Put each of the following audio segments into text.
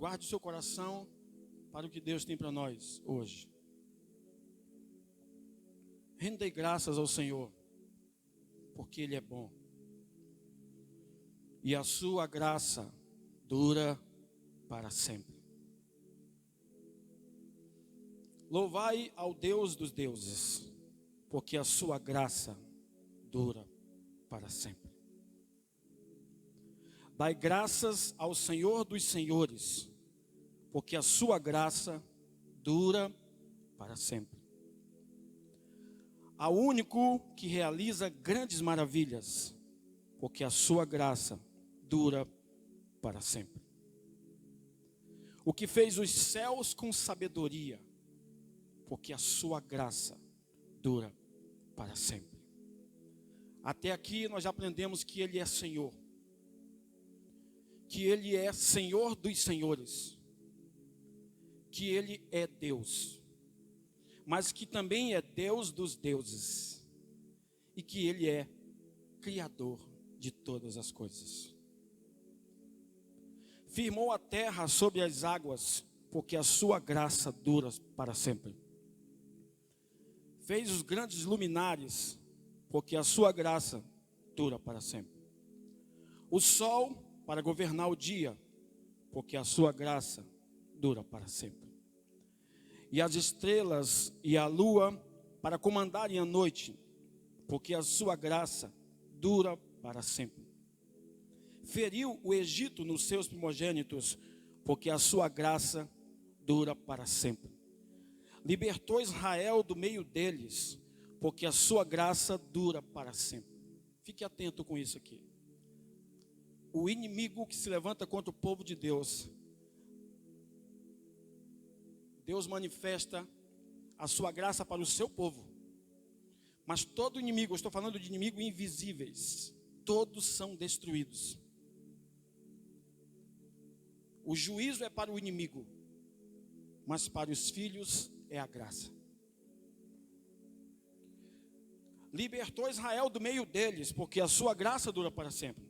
guarde o seu coração para o que Deus tem para nós hoje. Rendei graças ao Senhor, porque Ele é bom. E a sua graça dura para sempre. Louvai ao Deus dos deuses, porque a sua graça dura para sempre. Dai graças ao Senhor dos senhores, porque a sua graça dura para sempre. Ao único que realiza grandes maravilhas, porque a sua graça dura para sempre. O que fez os céus com sabedoria, porque a sua graça dura para sempre. Até aqui nós já aprendemos que Ele é Senhor, que Ele é Senhor dos senhores, que Ele é Deus, mas que também é Deus dos deuses, e que Ele é Criador de todas as coisas. Firmou a terra sobre as águas, porque a sua graça dura para sempre. Fez os grandes luminares, porque a sua graça dura para sempre. O sol para governar o dia, porque a sua graça dura para sempre. E as estrelas e a lua para comandarem a noite, porque a sua graça dura para sempre. Feriu o Egito nos seus primogênitos, porque a sua graça dura para sempre. Libertou Israel do meio deles, porque a sua graça dura para sempre. Fique atento com isso aqui. O inimigo que se levanta contra o povo de Deus, Deus manifesta a sua graça para o seu povo. Mas todo inimigo, eu estou falando de inimigos invisíveis, todos são destruídos. O juízo é para o inimigo, mas para os filhos é a graça. Libertou Israel do meio deles, porque a sua graça dura para sempre.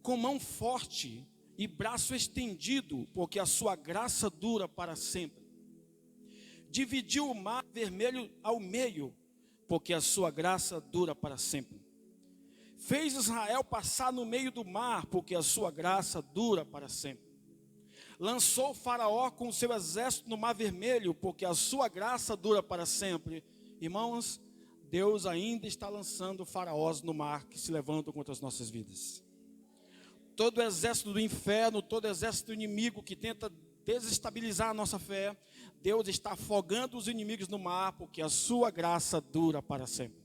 Com mão forte e braço estendido, porque a sua graça dura para sempre. Dividiu o mar vermelho ao meio, porque a sua graça dura para sempre. Fez Israel passar no meio do mar, porque a sua graça dura para sempre. Lançou o Faraó com o seu exército no mar vermelho, porque a sua graça dura para sempre. Irmãos, Deus ainda está lançando faraós no mar que se levantam contra as nossas vidas. Todo exército do inferno, todo exército inimigo que tenta desestabilizar a nossa fé, Deus está afogando os inimigos no mar, porque a sua graça dura para sempre.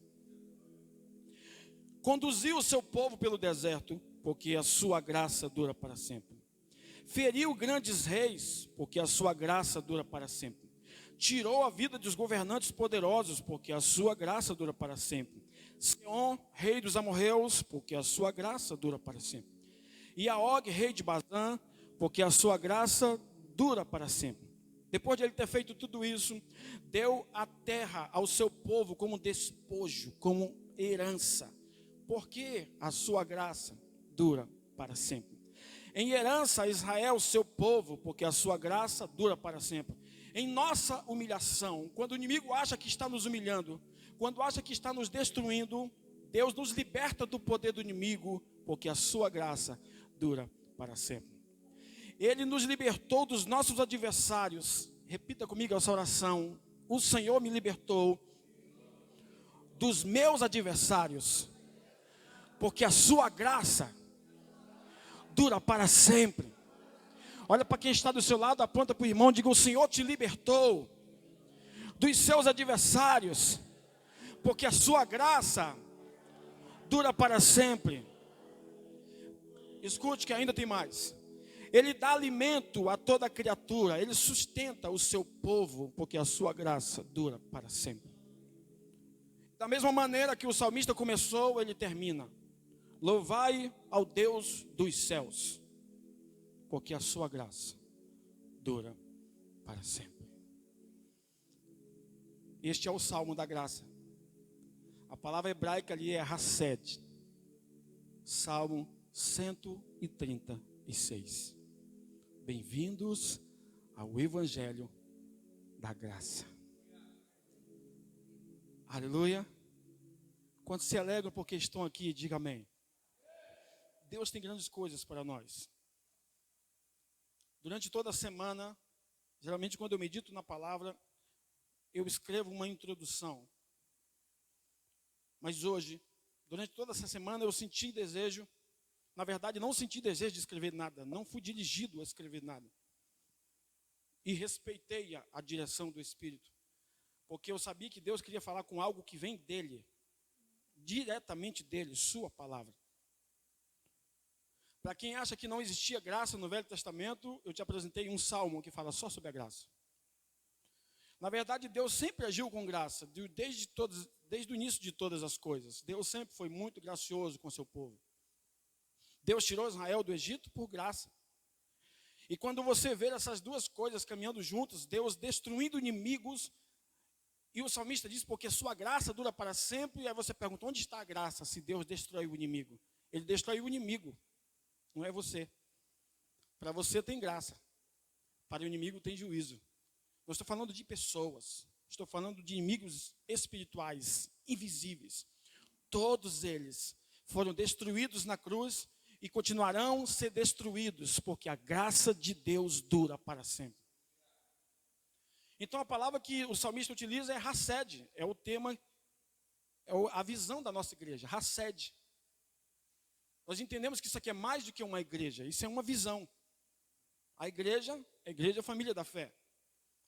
Conduziu o seu povo pelo deserto, porque a sua graça dura para sempre. Feriu grandes reis, porque a sua graça dura para sempre. Tirou a vida dos governantes poderosos, porque a sua graça dura para sempre. Seom, rei dos amorreus, porque a sua graça dura para sempre. E a Og, rei de Bazã, porque a sua graça dura para sempre. Depois de ele ter feito tudo isso, deu a terra ao seu povo como despojo, como herança, porque a sua graça dura para sempre. Em herança a Israel, seu povo, porque a sua graça dura para sempre. Em nossa humilhação, quando o inimigo acha que está nos humilhando, quando acha que está nos destruindo, Deus nos liberta do poder do inimigo, porque a sua graça dura para sempre. Ele nos libertou dos nossos adversários. Repita comigo essa oração. O Senhor me libertou dos meus adversários, porque a sua graça dura para sempre. Olha para quem está do seu lado, aponta para o irmão, diga: o Senhor te libertou dos seus adversários, porque a sua graça dura para sempre. Escute que ainda tem mais. Ele dá alimento a toda criatura, ele sustenta o seu povo, porque a sua graça dura para sempre. Da mesma maneira que o salmista começou, ele termina: louvai ao Deus dos céus, porque a sua graça dura para sempre. Este é o salmo da graça. A palavra hebraica ali é Hased. Salmo 136. Bem-vindos ao Evangelho da Graça. Aleluia. Quantos se alegram porque estão aqui, diga amém. Deus tem grandes coisas para nós. Durante toda a semana, geralmente quando eu medito na palavra, eu escrevo uma introdução. Mas hoje, durante toda essa semana, eu senti desejo, na verdade não senti desejo de escrever nada, não fui dirigido a escrever nada. E respeitei a direção do Espírito, porque eu sabia que Deus queria falar com algo que vem dele, diretamente dele, sua palavra. Para quem acha que não existia graça no Velho Testamento, eu te apresentei um salmo que fala só sobre a graça. Na verdade, Deus sempre agiu com graça, desde o início de todas as coisas. Deus sempre foi muito gracioso com seu povo. Deus tirou Israel do Egito por graça. E quando você vê essas duas coisas caminhando juntas, Deus destruindo inimigos, e o salmista diz, porque sua graça dura para sempre, e aí você pergunta, onde está a graça se Deus destrói o inimigo? Ele destrói o inimigo, não é você. Para você tem graça, para o inimigo tem juízo. Não estou falando de pessoas, estou falando de inimigos espirituais, invisíveis. Todos eles foram destruídos na cruz e continuarão a ser destruídos, porque a graça de Deus dura para sempre. Então a palavra que o salmista utiliza é Hased, é o tema, a visão da nossa igreja, Hased. Nós entendemos que isso aqui é mais do que uma igreja, isso é uma visão. A igreja é a família da fé.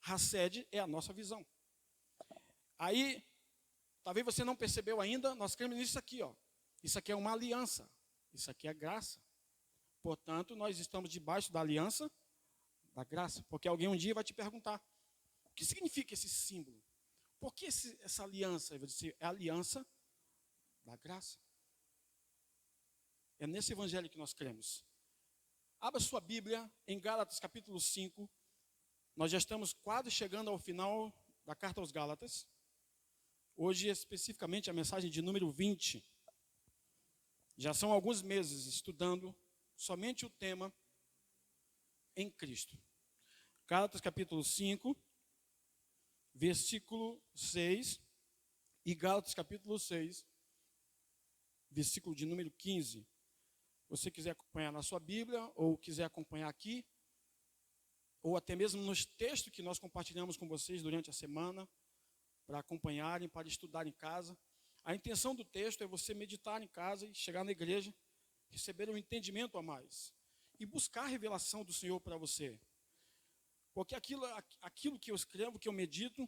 Hased é a nossa visão. Aí, talvez você não percebeu ainda, nós cremos nisso aqui, ó. Isso aqui é uma aliança, isso aqui é graça. Portanto, nós estamos debaixo da aliança da graça, porque alguém um dia vai te perguntar, o que significa esse símbolo? Por que essa aliança? Eu vou dizer, é a aliança da graça. É nesse evangelho que nós cremos. Abra sua Bíblia em Gálatas capítulo 5. Nós já estamos quase chegando ao final da carta aos Gálatas. Hoje, especificamente, a mensagem de número 20. Já são alguns meses estudando somente o tema em Cristo. Gálatas capítulo 5, versículo 6. E Gálatas capítulo 6, versículo de número 15. Se você quiser acompanhar na sua Bíblia, ou quiser acompanhar aqui, ou até mesmo nos textos que nós compartilhamos com vocês durante a semana, para acompanharem, para estudar em casa. A intenção do texto é você meditar em casa e chegar na igreja, receber um entendimento a mais e buscar a revelação do Senhor para você. Porque aquilo que eu escrevo, que eu medito,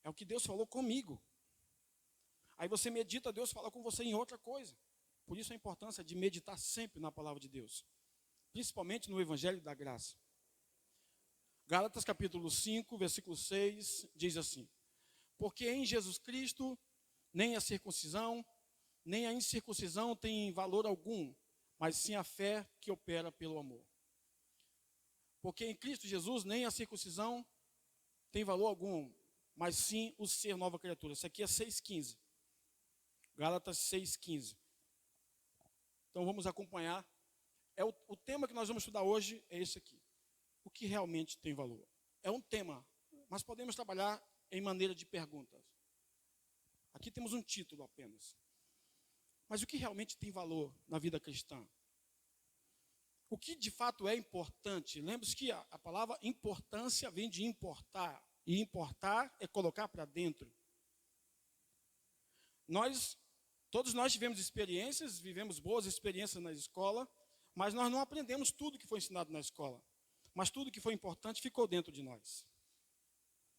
é o que Deus falou comigo. Aí você medita, Deus fala com você em outra coisa. Por isso a importância de meditar sempre na palavra de Deus, principalmente no Evangelho da Graça. Gálatas capítulo 5, versículo 6, diz assim: porque em Jesus Cristo, nem a circuncisão, nem a incircuncisão tem valor algum, mas sim a fé que opera pelo amor. Porque em Cristo Jesus, nem a circuncisão tem valor algum, mas sim o ser nova criatura. Isso aqui é 6,15. Gálatas 6,15. Então vamos acompanhar. O tema que nós vamos estudar hoje é esse aqui. O que realmente tem valor? É um tema, mas podemos trabalhar em maneira de perguntas. Aqui temos um título apenas. Mas o que realmente tem valor na vida cristã? O que de fato é importante? Lembre-se que a palavra importância vem de importar. E importar é colocar para dentro. Todos nós tivemos experiências, vivemos boas experiências na escola, mas nós não aprendemos tudo que foi ensinado na escola. Mas tudo que foi importante ficou dentro de nós.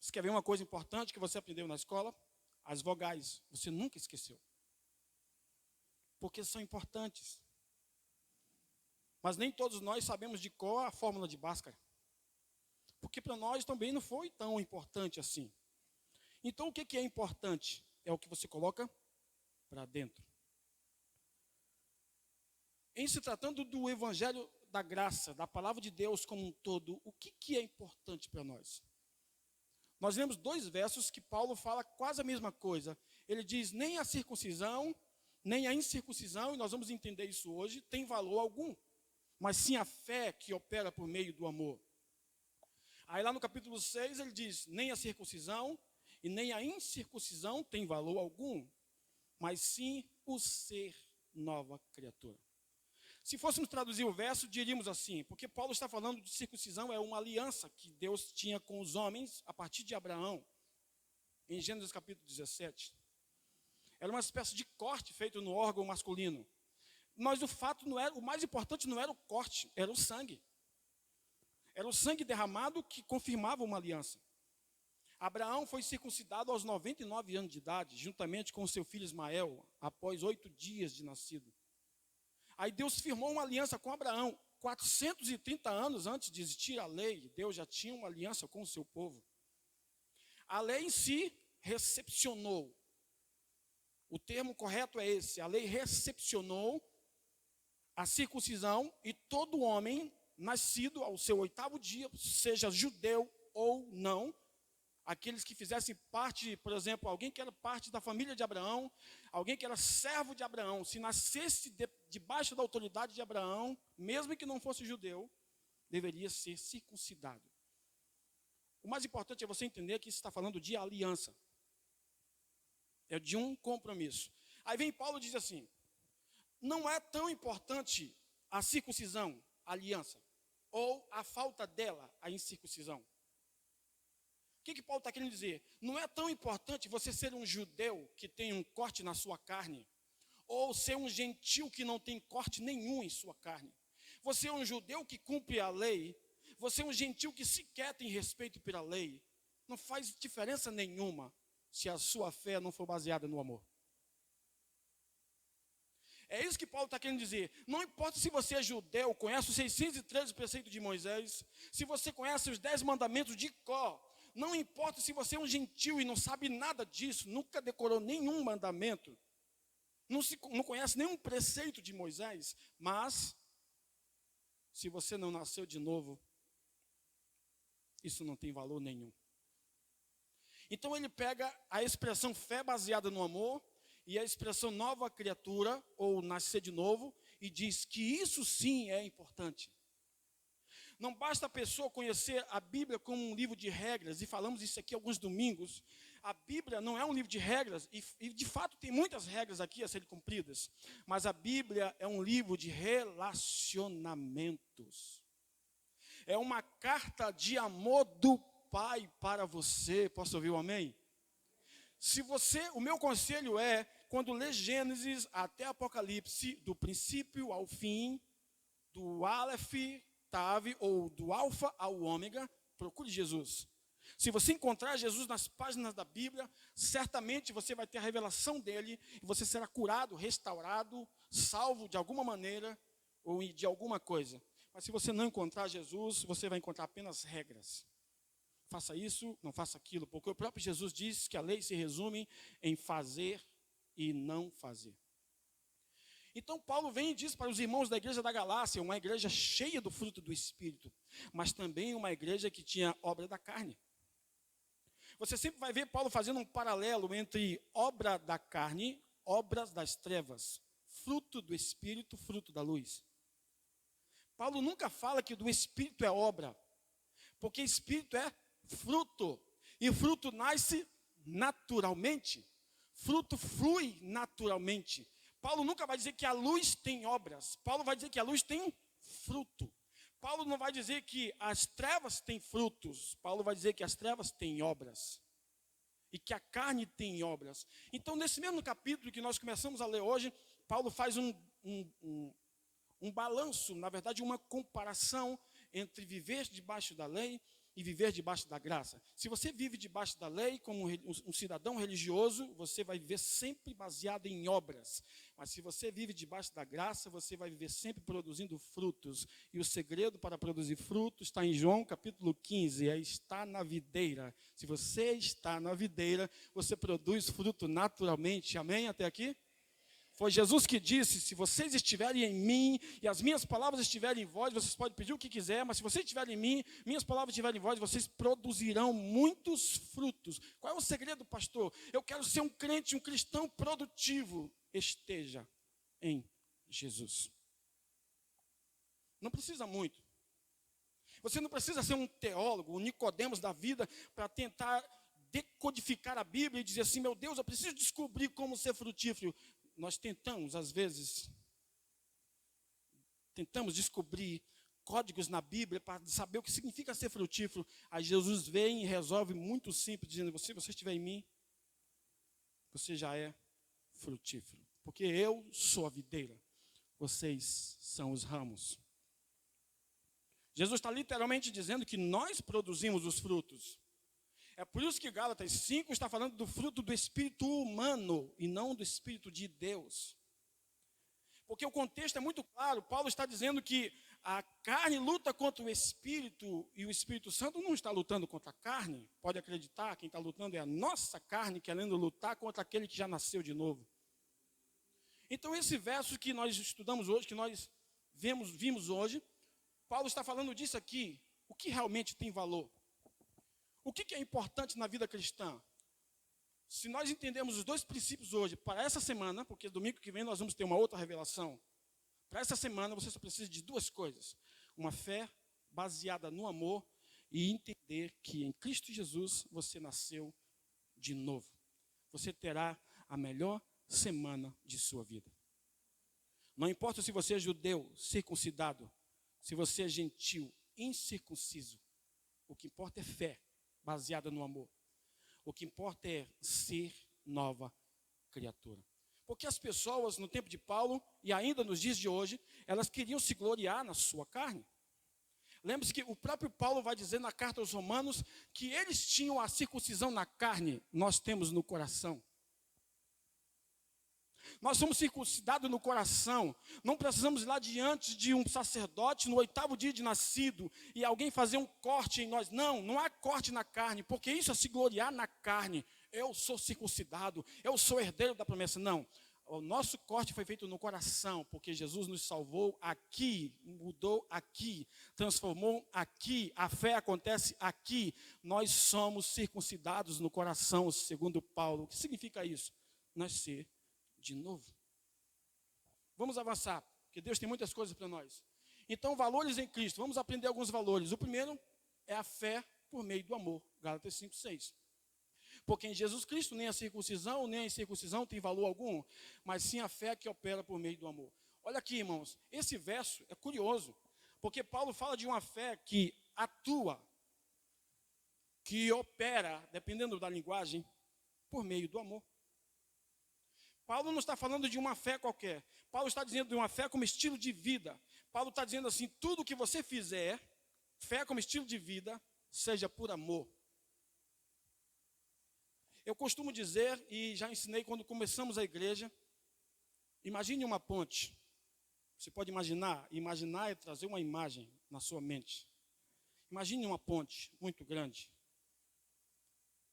Você quer ver uma coisa importante que você aprendeu na escola? As vogais. Você nunca esqueceu. Porque são importantes. Mas nem todos nós sabemos de cor a fórmula de Bhaskara. Porque para nós também não foi tão importante assim. Então o que é importante? É o que você coloca para dentro. Em se tratando do Evangelho da Graça, da Palavra de Deus como um todo, o que é importante para nós? Nós lemos 2 versos que Paulo fala quase a mesma coisa. Ele diz, nem a circuncisão, nem a incircuncisão, e nós vamos entender isso hoje, tem valor algum. mas sim a fé que opera por meio do amor. Aí lá no capítulo 6 ele diz, nem a circuncisão e nem a incircuncisão tem valor algum, mas sim o ser nova criatura. Se fôssemos traduzir o verso, diríamos assim, porque Paulo está falando de circuncisão, é uma aliança que Deus tinha com os homens a partir de Abraão, em Gênesis capítulo 17. Era uma espécie de corte feito no órgão masculino. Mas o fato não era, o mais importante não era o corte, era o sangue. Era o sangue derramado que confirmava uma aliança. Abraão foi circuncidado aos 99 anos de idade, juntamente com seu filho Ismael, após 8 dias de nascido. Aí Deus firmou uma aliança com Abraão. 430 anos antes de existir a lei, Deus já tinha uma aliança com o seu povo. A lei em si recepcionou. O termo correto é esse. A lei recepcionou a circuncisão e todo homem nascido ao seu 8º dia, seja judeu ou não, aqueles que fizessem parte, por exemplo, alguém que era parte da família de Abraão, alguém que era servo de Abraão, se nascesse debaixo da autoridade de Abraão, mesmo que não fosse judeu, deveria ser circuncidado. O mais importante é você entender que isso está falando de aliança. É de um compromisso. Aí vem Paulo e diz assim, não é tão importante a circuncisão, a aliança, ou a falta dela, a incircuncisão. O que Paulo está querendo dizer? Não é tão importante você ser um judeu que tem um corte na sua carne, ou ser um gentil que não tem corte nenhum em sua carne. Você é um judeu que cumpre a lei, você é um gentil que sequer tem respeito pela lei. Não faz diferença nenhuma se a sua fé não for baseada no amor. É isso que Paulo está querendo dizer. Não importa se você é judeu, conhece os 613 preceitos de Moisés, se você conhece os 10 mandamentos de cor, não importa se você é um gentil e não sabe nada disso, nunca decorou nenhum mandamento, não conhece nenhum preceito de Moisés, mas se você não nasceu de novo, isso não tem valor nenhum. Então ele pega a expressão fé baseada no amor e a expressão nova criatura, ou nascer de novo, e diz que isso sim é importante. Não basta a pessoa conhecer a Bíblia como um livro de regras, e falamos isso aqui alguns domingos. A Bíblia não é um livro de regras, e de fato tem muitas regras aqui a serem cumpridas, mas a Bíblia é um livro de relacionamentos. É uma carta de amor do Pai para você. Posso ouvir um amém? O meu conselho é, quando lê Gênesis até Apocalipse, do princípio ao fim, do Aleph, Tav, ou do Alfa ao Ômega, procure Jesus. Se você encontrar Jesus nas páginas da Bíblia, certamente você vai ter a revelação dele, e você será curado, restaurado, salvo de alguma maneira, ou de alguma coisa. Mas se você não encontrar Jesus, você vai encontrar apenas regras. Faça isso, não faça aquilo, porque o próprio Jesus diz que a lei se resume em fazer e não fazer. Então Paulo vem e diz para os irmãos da igreja da Galácia, uma igreja cheia do fruto do Espírito, mas também uma igreja que tinha obra da carne. Você sempre vai ver Paulo fazendo um paralelo entre obra da carne, obras das trevas, fruto do Espírito, fruto da luz. Paulo nunca fala que do Espírito é obra, porque Espírito é fruto, e fruto nasce naturalmente, fruto flui naturalmente. Paulo nunca vai dizer que a luz tem obras, Paulo vai dizer que a luz tem fruto. Paulo não vai dizer que as trevas têm frutos, Paulo vai dizer que as trevas têm obras, e que a carne tem obras. Então, nesse mesmo capítulo que nós começamos a ler hoje, Paulo faz um balanço, na verdade uma comparação entre viver debaixo da lei e viver debaixo da graça. Se você vive debaixo da lei como um cidadão religioso, você vai viver sempre baseado em obras. Mas se você vive debaixo da graça, você vai viver sempre produzindo frutos. E o segredo para produzir frutos está em João capítulo 15, é estar na videira. Se você está na videira, você produz fruto naturalmente. Amém? Até aqui? Foi Jesus que disse, se vocês estiverem em mim e as minhas palavras estiverem em vós, vocês podem pedir o que quiser, mas se vocês estiverem em mim, minhas palavras estiverem em vós, vocês produzirão muitos frutos. Qual é o segredo, pastor? Eu quero ser um crente, um cristão produtivo. Esteja em Jesus. Não precisa muito. Você não precisa ser um teólogo, um Nicodemos da vida, para tentar decodificar a Bíblia e dizer assim, meu Deus, eu preciso descobrir como ser frutífero. Nós tentamos, às vezes, descobrir códigos na Bíblia para saber o que significa ser frutífero. Aí Jesus vem e resolve muito simples, dizendo, se você estiver em mim, você já é frutífero. Porque eu sou a videira, vocês são os ramos. Jesus está literalmente dizendo que nós produzimos os frutos. É por isso que Gálatas 5 está falando do fruto do espírito humano e não do espírito de Deus. Porque o contexto é muito claro. Paulo está dizendo que a carne luta contra o espírito e o Espírito Santo não está lutando contra a carne. Pode acreditar, quem está lutando é a nossa carne querendo lutar contra aquele que já nasceu de novo. Então esse verso que nós estudamos hoje, que nós vimos hoje, Paulo está falando disso aqui. O que realmente tem valor? O que é importante na vida cristã? Se nós entendemos os dois princípios hoje, para essa semana, porque domingo que vem nós vamos ter uma outra revelação. Para essa semana você só precisa de duas coisas. Uma fé baseada no amor e entender que em Cristo Jesus você nasceu de novo. Você terá a melhor semana de sua vida. Não importa se você é judeu, circuncidado, se você é gentil, incircunciso. O que importa é fé baseada no amor. O que importa é ser nova criatura. Porque as pessoas no tempo de Paulo e ainda nos dias de hoje, elas queriam se gloriar na sua carne. Lembre-se que o próprio Paulo vai dizer na carta aos Romanos que eles tinham a circuncisão na carne, nós temos no coração. Nós somos circuncidados no coração. Não precisamos ir lá diante de um sacerdote no 8º dia de nascido e alguém fazer um corte em nós. Não há corte na carne, porque isso é se gloriar na carne. Eu sou circuncidado, eu sou herdeiro da promessa. Não, o nosso corte foi feito no coração, porque Jesus nos salvou aqui, mudou aqui, transformou aqui, a fé acontece aqui. Nós somos circuncidados no coração, segundo Paulo. O que significa isso? Nascer de novo. Vamos avançar, porque Deus tem muitas coisas para nós. Então, valores em Cristo. Vamos aprender alguns valores. O primeiro é a fé por meio do amor. Gálatas 5:6. Porque em Jesus Cristo nem a circuncisão, nem a incircuncisão tem valor algum, mas sim a fé que opera por meio do amor. Olha aqui, irmãos, esse verso é curioso, porque Paulo fala de uma fé que atua, que opera, dependendo da linguagem, por meio do amor. Paulo não está falando de uma fé qualquer. Paulo está dizendo de uma fé como estilo de vida. Paulo está dizendo assim, tudo que você fizer, fé como estilo de vida, seja por amor. Eu costumo dizer, e já ensinei quando começamos a igreja, imagine uma ponte. Você pode imaginar? Imaginar é trazer uma imagem na sua mente. Imagine uma ponte muito grande.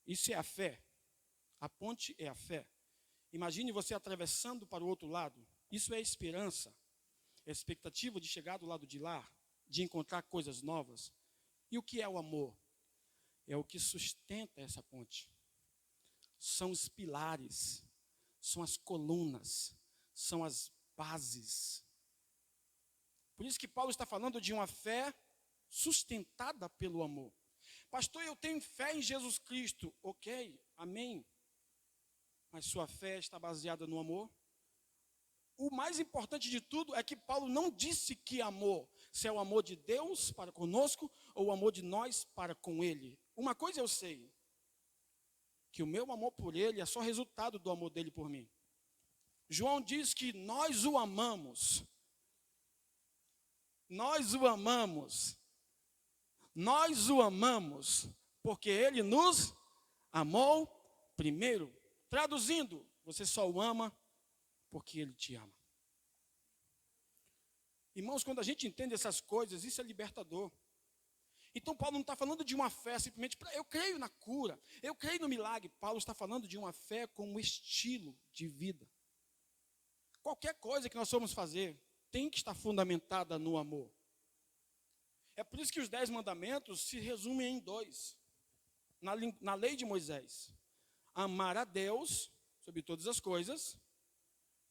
Isso é a fé. A ponte é a fé. Imagine você atravessando para o outro lado. Isso é esperança. É a expectativa de chegar do lado de lá, de encontrar coisas novas. E o que é o amor? É o que sustenta essa ponte. São os pilares, são as colunas, são as bases. Por isso que Paulo está falando de uma fé sustentada pelo amor. Pastor, eu tenho fé em Jesus Cristo. Ok, amém. Mas sua fé está baseada no amor? O mais importante de tudo é que Paulo não disse que amor, se é o amor de Deus para conosco ou o amor de nós para com Ele. Uma coisa eu sei, que o meu amor por Ele é só resultado do amor dele por mim. João diz que nós o amamos. Nós o amamos. Nós o amamos porque Ele nos amou primeiro. Traduzindo, você só o ama porque Ele te ama. Irmãos, quando a gente entende essas coisas, isso é libertador. Então Paulo não está falando de uma fé simplesmente para eu creio na cura, eu creio no milagre. Paulo está falando de uma fé como estilo de vida. Qualquer coisa que nós formos fazer tem que estar fundamentada no amor. É por isso que os 10 mandamentos se resumem em 2. Na lei de Moisés. Amar a Deus sobre todas as coisas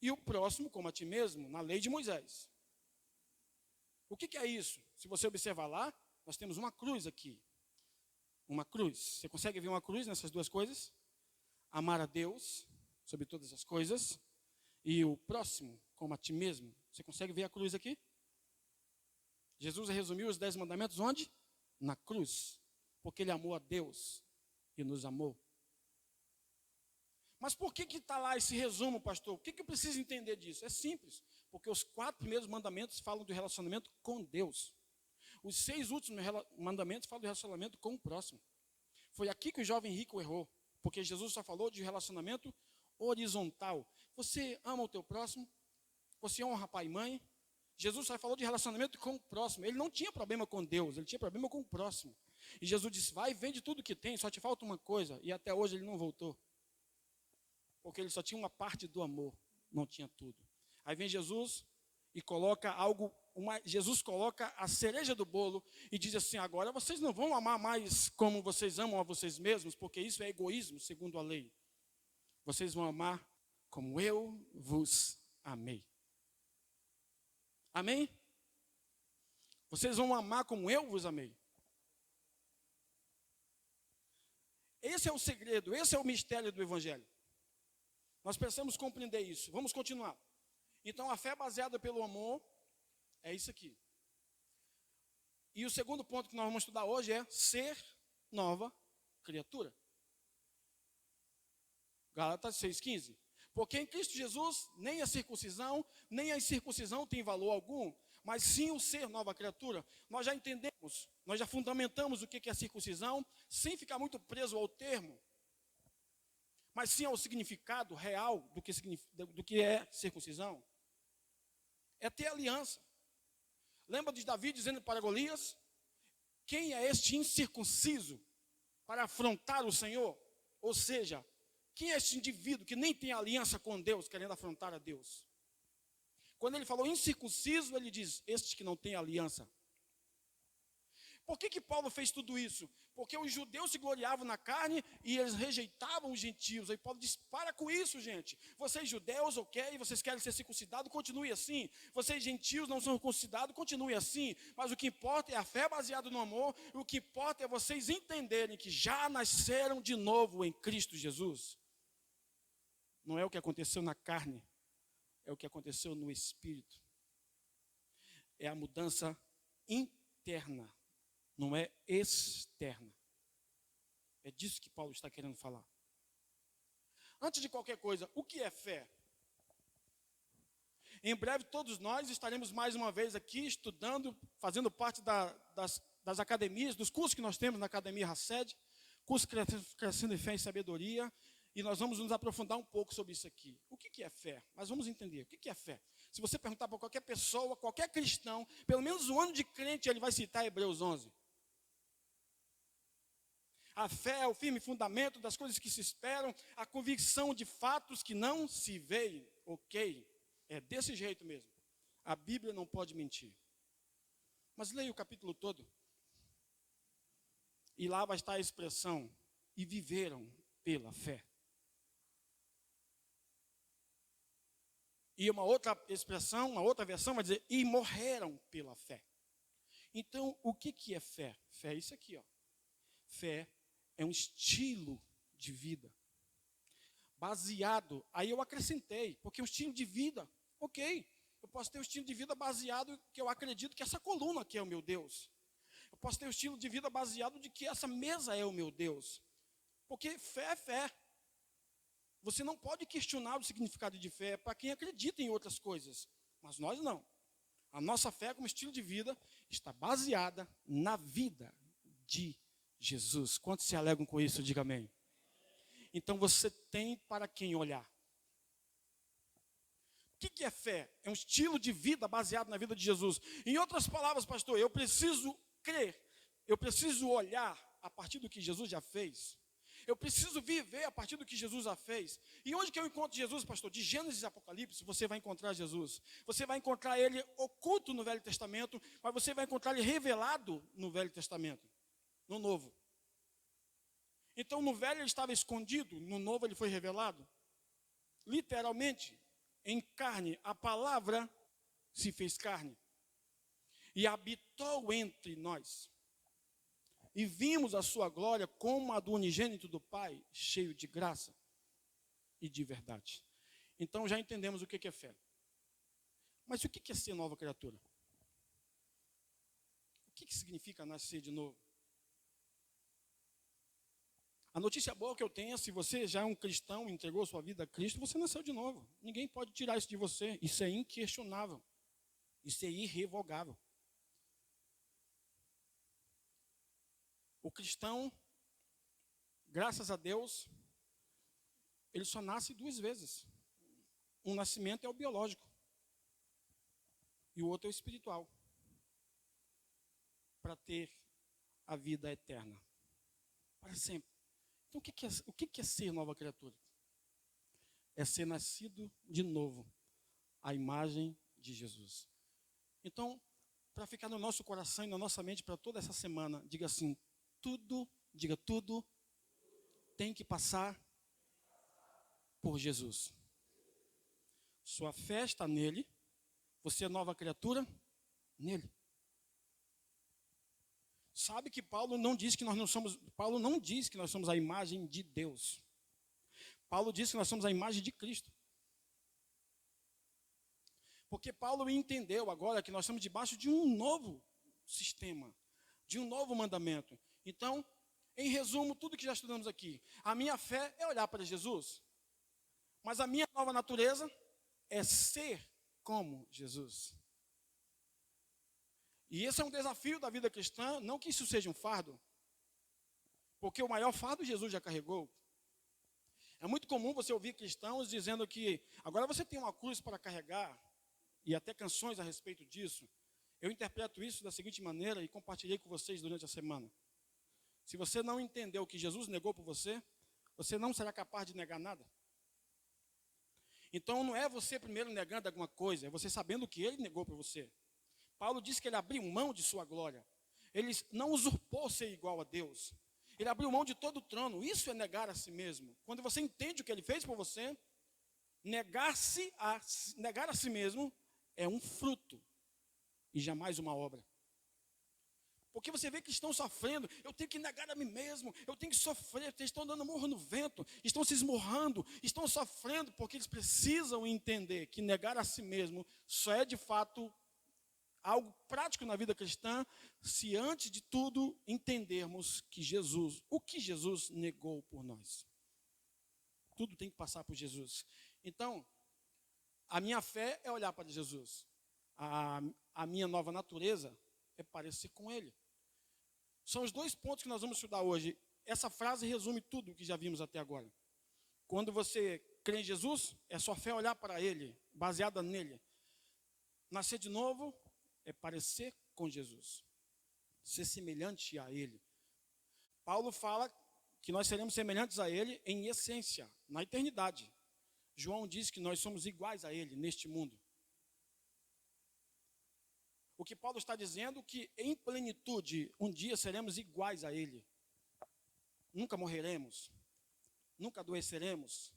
e o próximo como a ti mesmo, na lei de Moisés. O que é isso? Se você observar lá, nós temos uma cruz aqui. Uma cruz. Você consegue ver uma cruz nessas duas coisas? Amar a Deus sobre todas as coisas e o próximo como a ti mesmo. Você consegue ver a cruz aqui? Jesus resumiu os 10 mandamentos onde? Na cruz. Porque ele amou a Deus e nos amou. Mas por que está lá esse resumo, pastor? O que eu preciso entender disso? É simples. Porque os 4 primeiros mandamentos falam do relacionamento com Deus. Os 6 últimos mandamentos falam do relacionamento com o próximo. Foi aqui que o jovem rico errou. Porque Jesus só falou de relacionamento horizontal. Você ama o teu próximo? Você honra pai e mãe? Jesus só falou de relacionamento com o próximo. Ele não tinha problema com Deus, ele tinha problema com o próximo. E Jesus disse, vai e vende tudo que tem, só te falta uma coisa. E até hoje ele não voltou. Porque ele só tinha uma parte do amor, não tinha tudo. Aí vem Jesus e coloca Jesus coloca a cereja do bolo e diz assim, agora vocês não vão amar mais como vocês amam a vocês mesmos, porque isso é egoísmo, segundo a lei. Vocês vão amar como eu vos amei. Amém? Vocês vão amar como eu vos amei. Esse é o segredo, esse é o mistério do Evangelho. Nós precisamos compreender isso. Vamos continuar. Então, a fé baseada pelo amor é isso aqui. E o segundo ponto que nós vamos estudar hoje é ser nova criatura. Gálatas 6,15. Porque em Cristo Jesus, nem a circuncisão, nem a incircuncisão tem valor algum, mas sim o ser nova criatura. Nós já entendemos, nós já fundamentamos o que é circuncisão, sem ficar muito preso ao termo, mas sim ao significado real do que é circuncisão. É ter aliança. Lembra de Davi dizendo para Golias, quem é este incircunciso para afrontar o Senhor? Ou seja, quem é este indivíduo que nem tem aliança com Deus, querendo afrontar a Deus? Quando ele falou incircunciso, ele diz, este que não tem aliança. Por que Paulo fez tudo isso? Porque os judeus se gloriavam na carne e eles rejeitavam os gentios. Aí Paulo diz, para com isso, gente. Vocês judeus, ok, vocês querem ser circuncidados, continue assim. Vocês gentios não são circuncidados, continue assim. Mas o que importa é a fé baseada no amor. E o que importa é vocês entenderem que já nasceram de novo em Cristo Jesus. Não é o que aconteceu na carne, é o que aconteceu no Espírito. É a mudança interna. Não é externa. É disso que Paulo está querendo falar. Antes de qualquer coisa, o que é fé? Em breve todos nós estaremos mais uma vez aqui estudando, fazendo parte das academias, dos cursos que nós temos na Academia Hased, curso Crescendo em Fé e Sabedoria, e nós vamos nos aprofundar um pouco sobre isso aqui. O que é fé? Mas vamos entender, o que é fé? Se você perguntar para qualquer pessoa, qualquer cristão, pelo menos um ano de crente, ele vai citar Hebreus 11. A fé é o firme fundamento das coisas que se esperam, a convicção de fatos que não se veem. Ok, é desse jeito mesmo. A Bíblia não pode mentir. Mas leia o capítulo todo. E lá vai estar a expressão, e viveram pela fé. E uma outra expressão, uma outra versão vai dizer, e morreram pela fé. Então, o que é fé? Fé é isso aqui, ó. Fé é um estilo de vida. Baseado, aí eu acrescentei, porque é um estilo de vida, ok. Eu posso ter um estilo de vida baseado que eu acredito que essa coluna aqui é o meu Deus. Eu posso ter um estilo de vida baseado de que essa mesa é o meu Deus. Porque fé é fé. Você não pode questionar o significado de fé para quem acredita em outras coisas. Mas nós não. A nossa fé como estilo de vida está baseada na vida de Jesus. Quantos se alegram com isso? Diga amém. Então você tem para quem olhar. O que é fé? É um estilo de vida baseado na vida de Jesus. Em outras palavras, pastor, eu preciso crer. Eu preciso olhar a partir do que Jesus já fez. Eu preciso viver a partir do que Jesus já fez. E onde que eu encontro Jesus, pastor? De Gênesis e Apocalipse, você vai encontrar Jesus. Você vai encontrar Ele oculto no Velho Testamento, mas você vai encontrar Ele revelado no Velho Testamento. No Novo. Então, no Velho ele estava escondido, no Novo ele foi revelado. Literalmente, em carne, a palavra se fez carne. e habitou entre nós. E vimos a sua glória como a do unigênito do Pai, cheio de graça e de verdade. Então já entendemos o que é fé. Mas o que é ser nova criatura? O que significa nascer de novo? A notícia boa que eu tenho é, se você já é um cristão, entregou sua vida a Cristo, você nasceu de novo. Ninguém pode tirar isso de você. Isso é inquestionável. Isso é irrevogável. O cristão, graças a Deus, ele só nasce 2 vezes. Um nascimento é o biológico. E o outro é o espiritual. Para ter a vida eterna. Para sempre. Então, o que é ser nova criatura? É ser nascido de novo, à imagem de Jesus. Então, para ficar no nosso coração e na nossa mente para toda essa semana, diga assim, tudo tem que passar por Jesus. Sua fé está nele, você é nova criatura nele. Sabe que Paulo não diz que nós somos a imagem de Deus. Paulo diz que nós somos a imagem de Cristo. Porque Paulo entendeu agora que nós estamos debaixo de um novo sistema, de um novo mandamento. Então, em resumo, tudo que já estudamos aqui, a minha fé é olhar para Jesus, mas a minha nova natureza é ser como Jesus. E esse é um desafio da vida cristã, não que isso seja um fardo, porque o maior fardo Jesus já carregou. É muito comum você ouvir cristãos dizendo que agora você tem uma cruz para carregar, e até canções a respeito disso. Eu interpreto isso da seguinte maneira e compartilhei com vocês durante a semana. Se você não entendeu o que Jesus negou por você, você não será capaz de negar nada. Então não é você primeiro negando alguma coisa, é você sabendo o que ele negou por você. Paulo disse que ele abriu mão de sua glória. Ele não usurpou ser igual a Deus. Ele abriu mão de todo o trono. Isso é negar a si mesmo. Quando você entende o que ele fez por você, negar a si mesmo é um fruto e jamais uma obra. Porque você vê que estão sofrendo, eu tenho que negar a mim mesmo, eu tenho que sofrer, eles estão dando murro no vento, estão se esmurrando, estão sofrendo, porque eles precisam entender que negar a si mesmo só é de fato algo prático na vida cristã, se antes de tudo entendermos que o que Jesus negou por nós. Tudo tem que passar por Jesus. Então, a minha fé é olhar para Jesus. A minha nova natureza é parecer com Ele. São os 2 pontos que nós vamos estudar hoje. Essa frase resume tudo o que já vimos até agora. Quando você crê em Jesus, é sua fé olhar para Ele, baseada nele. Nascer de novo é parecer com Jesus, ser semelhante a Ele. Paulo fala que nós seremos semelhantes a Ele em essência, na eternidade. João diz que nós somos iguais a Ele neste mundo. O que Paulo está dizendo é que em plenitude, um dia seremos iguais a Ele. Nunca morreremos, nunca adoeceremos,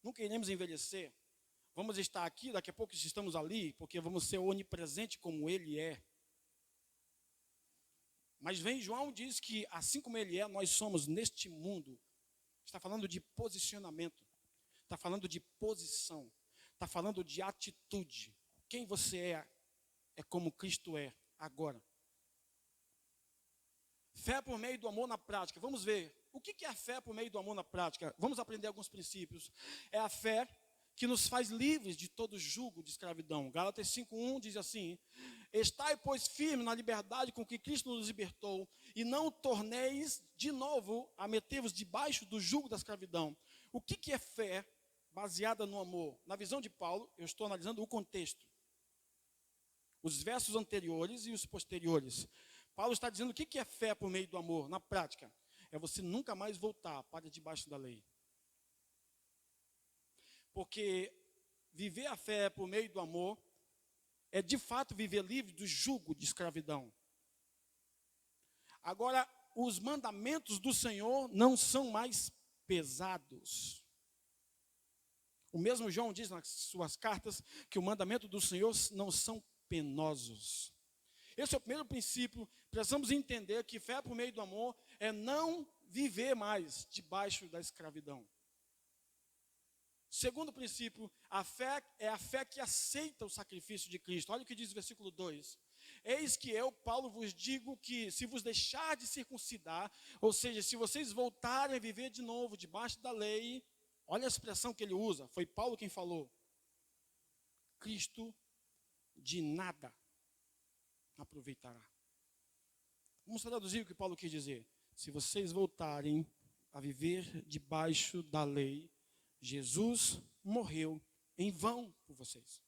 nunca iremos envelhecer. Vamos estar aqui, daqui a pouco estamos ali, porque vamos ser onipresente como Ele é. Mas vem João diz que assim como Ele é, nós somos neste mundo. Está falando de posicionamento, está falando de posição, está falando de atitude. Quem você é como Cristo é agora. Fé por meio do amor na prática. Vamos ver, o que é a fé por meio do amor na prática? Vamos aprender alguns princípios. É a fé que nos faz livres de todo jugo de escravidão. Gálatas 5:1 diz assim: estai, pois, firme na liberdade com que Cristo nos libertou, e não torneis de novo a meter-vos debaixo do jugo da escravidão. O que é fé baseada no amor? Na visão de Paulo, eu estou analisando o contexto. Os versos anteriores e os posteriores. Paulo está dizendo o que é fé por meio do amor, na prática. É você nunca mais voltar para debaixo da lei. Porque viver a fé por meio do amor é de fato viver livre do jugo de escravidão. Agora, os mandamentos do Senhor não são mais pesados. O mesmo João diz nas suas cartas que o mandamento do Senhor não são penosos. Esse é o primeiro princípio. Precisamos entender que fé por meio do amor é não viver mais debaixo da escravidão. Segundo princípio, a fé é a fé que aceita o sacrifício de Cristo. Olha o que diz o versículo 2. Eis que eu, Paulo, vos digo que se vos deixar de circuncidar, ou seja, se vocês voltarem a viver de novo debaixo da lei, olha a expressão que ele usa, foi Paulo quem falou. Cristo de nada aproveitará. Vamos traduzir o que Paulo quis dizer. Se vocês voltarem a viver debaixo da lei, Jesus morreu em vão por vocês.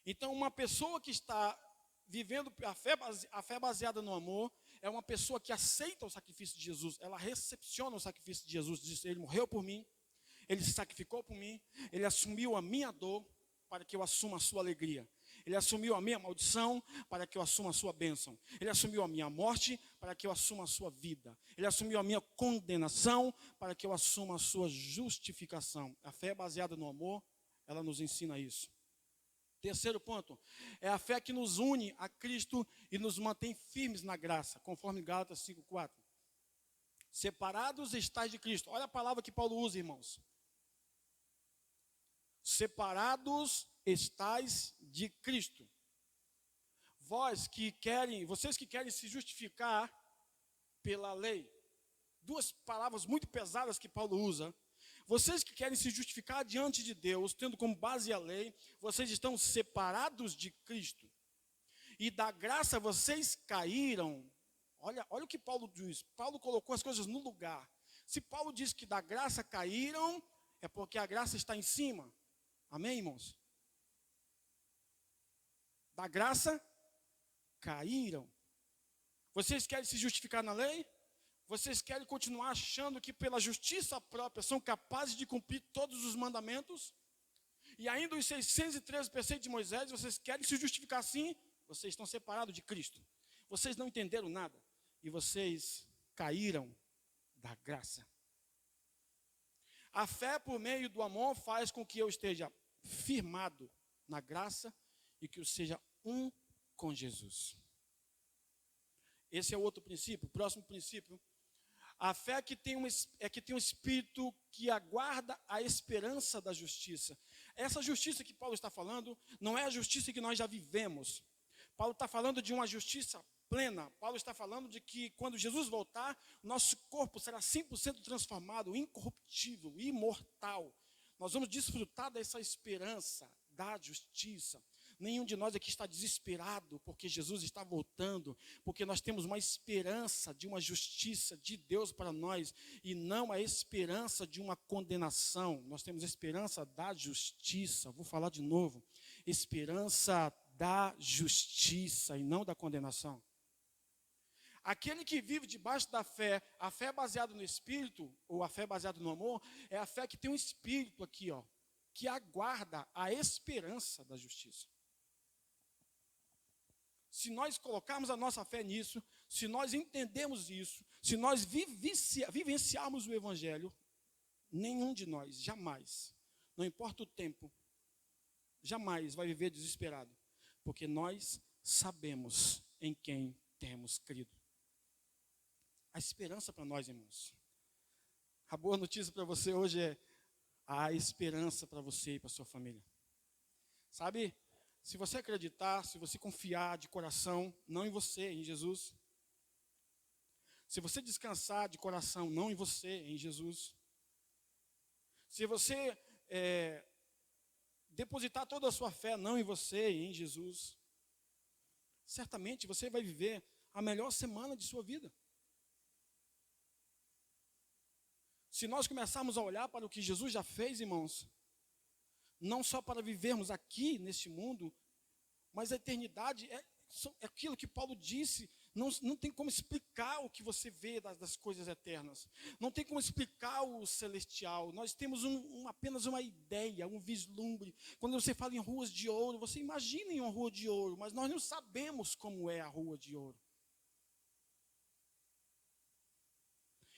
Então, uma pessoa que está vivendo a fé baseada no amor, é uma pessoa que aceita o sacrifício de Jesus, ela recepciona o sacrifício de Jesus, diz, ele morreu por mim, ele se sacrificou por mim, ele assumiu a minha dor para que eu assuma a sua alegria. Ele assumiu a minha maldição para que eu assuma a sua bênção. Ele assumiu a minha morte para que eu assuma a sua vida. Ele assumiu a minha condenação para que eu assuma a sua justificação. A fé baseada no amor, ela nos ensina isso. Terceiro ponto, é a fé que nos une a Cristo e nos mantém firmes na graça, conforme Gálatas 5:4. Separados estáis de Cristo. Olha a palavra que Paulo usa, irmãos. Separados estáis de Cristo. Vocês que querem se justificar pela lei. Duas palavras muito pesadas que Paulo usa. Vocês que querem se justificar diante de Deus, tendo como base a lei, vocês estão separados de Cristo. E da graça vocês caíram. Olha o que Paulo diz. Paulo colocou as coisas no lugar. Se Paulo diz que da graça caíram, é porque a graça está em cima. Amém, irmãos? Da graça caíram. Vocês querem se justificar na lei? Vocês querem continuar achando que pela justiça própria são capazes de cumprir todos os mandamentos? E ainda os 613 preceitos de Moisés, vocês querem se justificar assim? Vocês estão separados de Cristo. Vocês não entenderam nada. E vocês caíram da graça. A fé por meio do amor faz com que eu esteja firmado na graça e que eu seja um com Jesus. Esse é o outro princípio. O próximo princípio. A fé que tem um espírito que aguarda a esperança da justiça. Essa justiça que Paulo está falando não é a justiça que nós já vivemos. Paulo está falando de uma justiça plena. Paulo está falando de que quando Jesus voltar, nosso corpo será 100% transformado, incorruptível, imortal. Nós vamos desfrutar dessa esperança da justiça. Nenhum de nós aqui está desesperado porque Jesus está voltando, porque nós temos uma esperança de uma justiça de Deus para nós e não a esperança de uma condenação. Nós temos esperança da justiça. Vou falar de novo. Esperança da justiça e não da condenação. Aquele que vive debaixo da fé, a fé baseada no Espírito, ou a fé baseada no amor, é a fé que tem um Espírito aqui, que aguarda a esperança da justiça. Se nós colocarmos a nossa fé nisso, se nós entendermos isso, se nós vivenciarmos o Evangelho, nenhum de nós, jamais, não importa o tempo, jamais vai viver desesperado, porque nós sabemos em quem temos crido. A esperança para nós, irmãos. A boa notícia para você hoje é a esperança para você e para sua família. Sabe? Se você acreditar, se você confiar de coração, não em você, em Jesus. Se você descansar de coração, não em você, em Jesus. Se você depositar toda a sua fé, não em você, em Jesus. Certamente você vai viver a melhor semana de sua vida. Se nós começarmos a olhar para o que Jesus já fez, irmãos, não só para vivermos aqui neste mundo, mas a eternidade é aquilo que Paulo disse, não tem como explicar o que você vê das coisas eternas, não tem como explicar o celestial, nós temos apenas uma ideia, um vislumbre. Quando você fala em ruas de ouro, você imagina em uma rua de ouro, mas nós não sabemos como é a rua de ouro.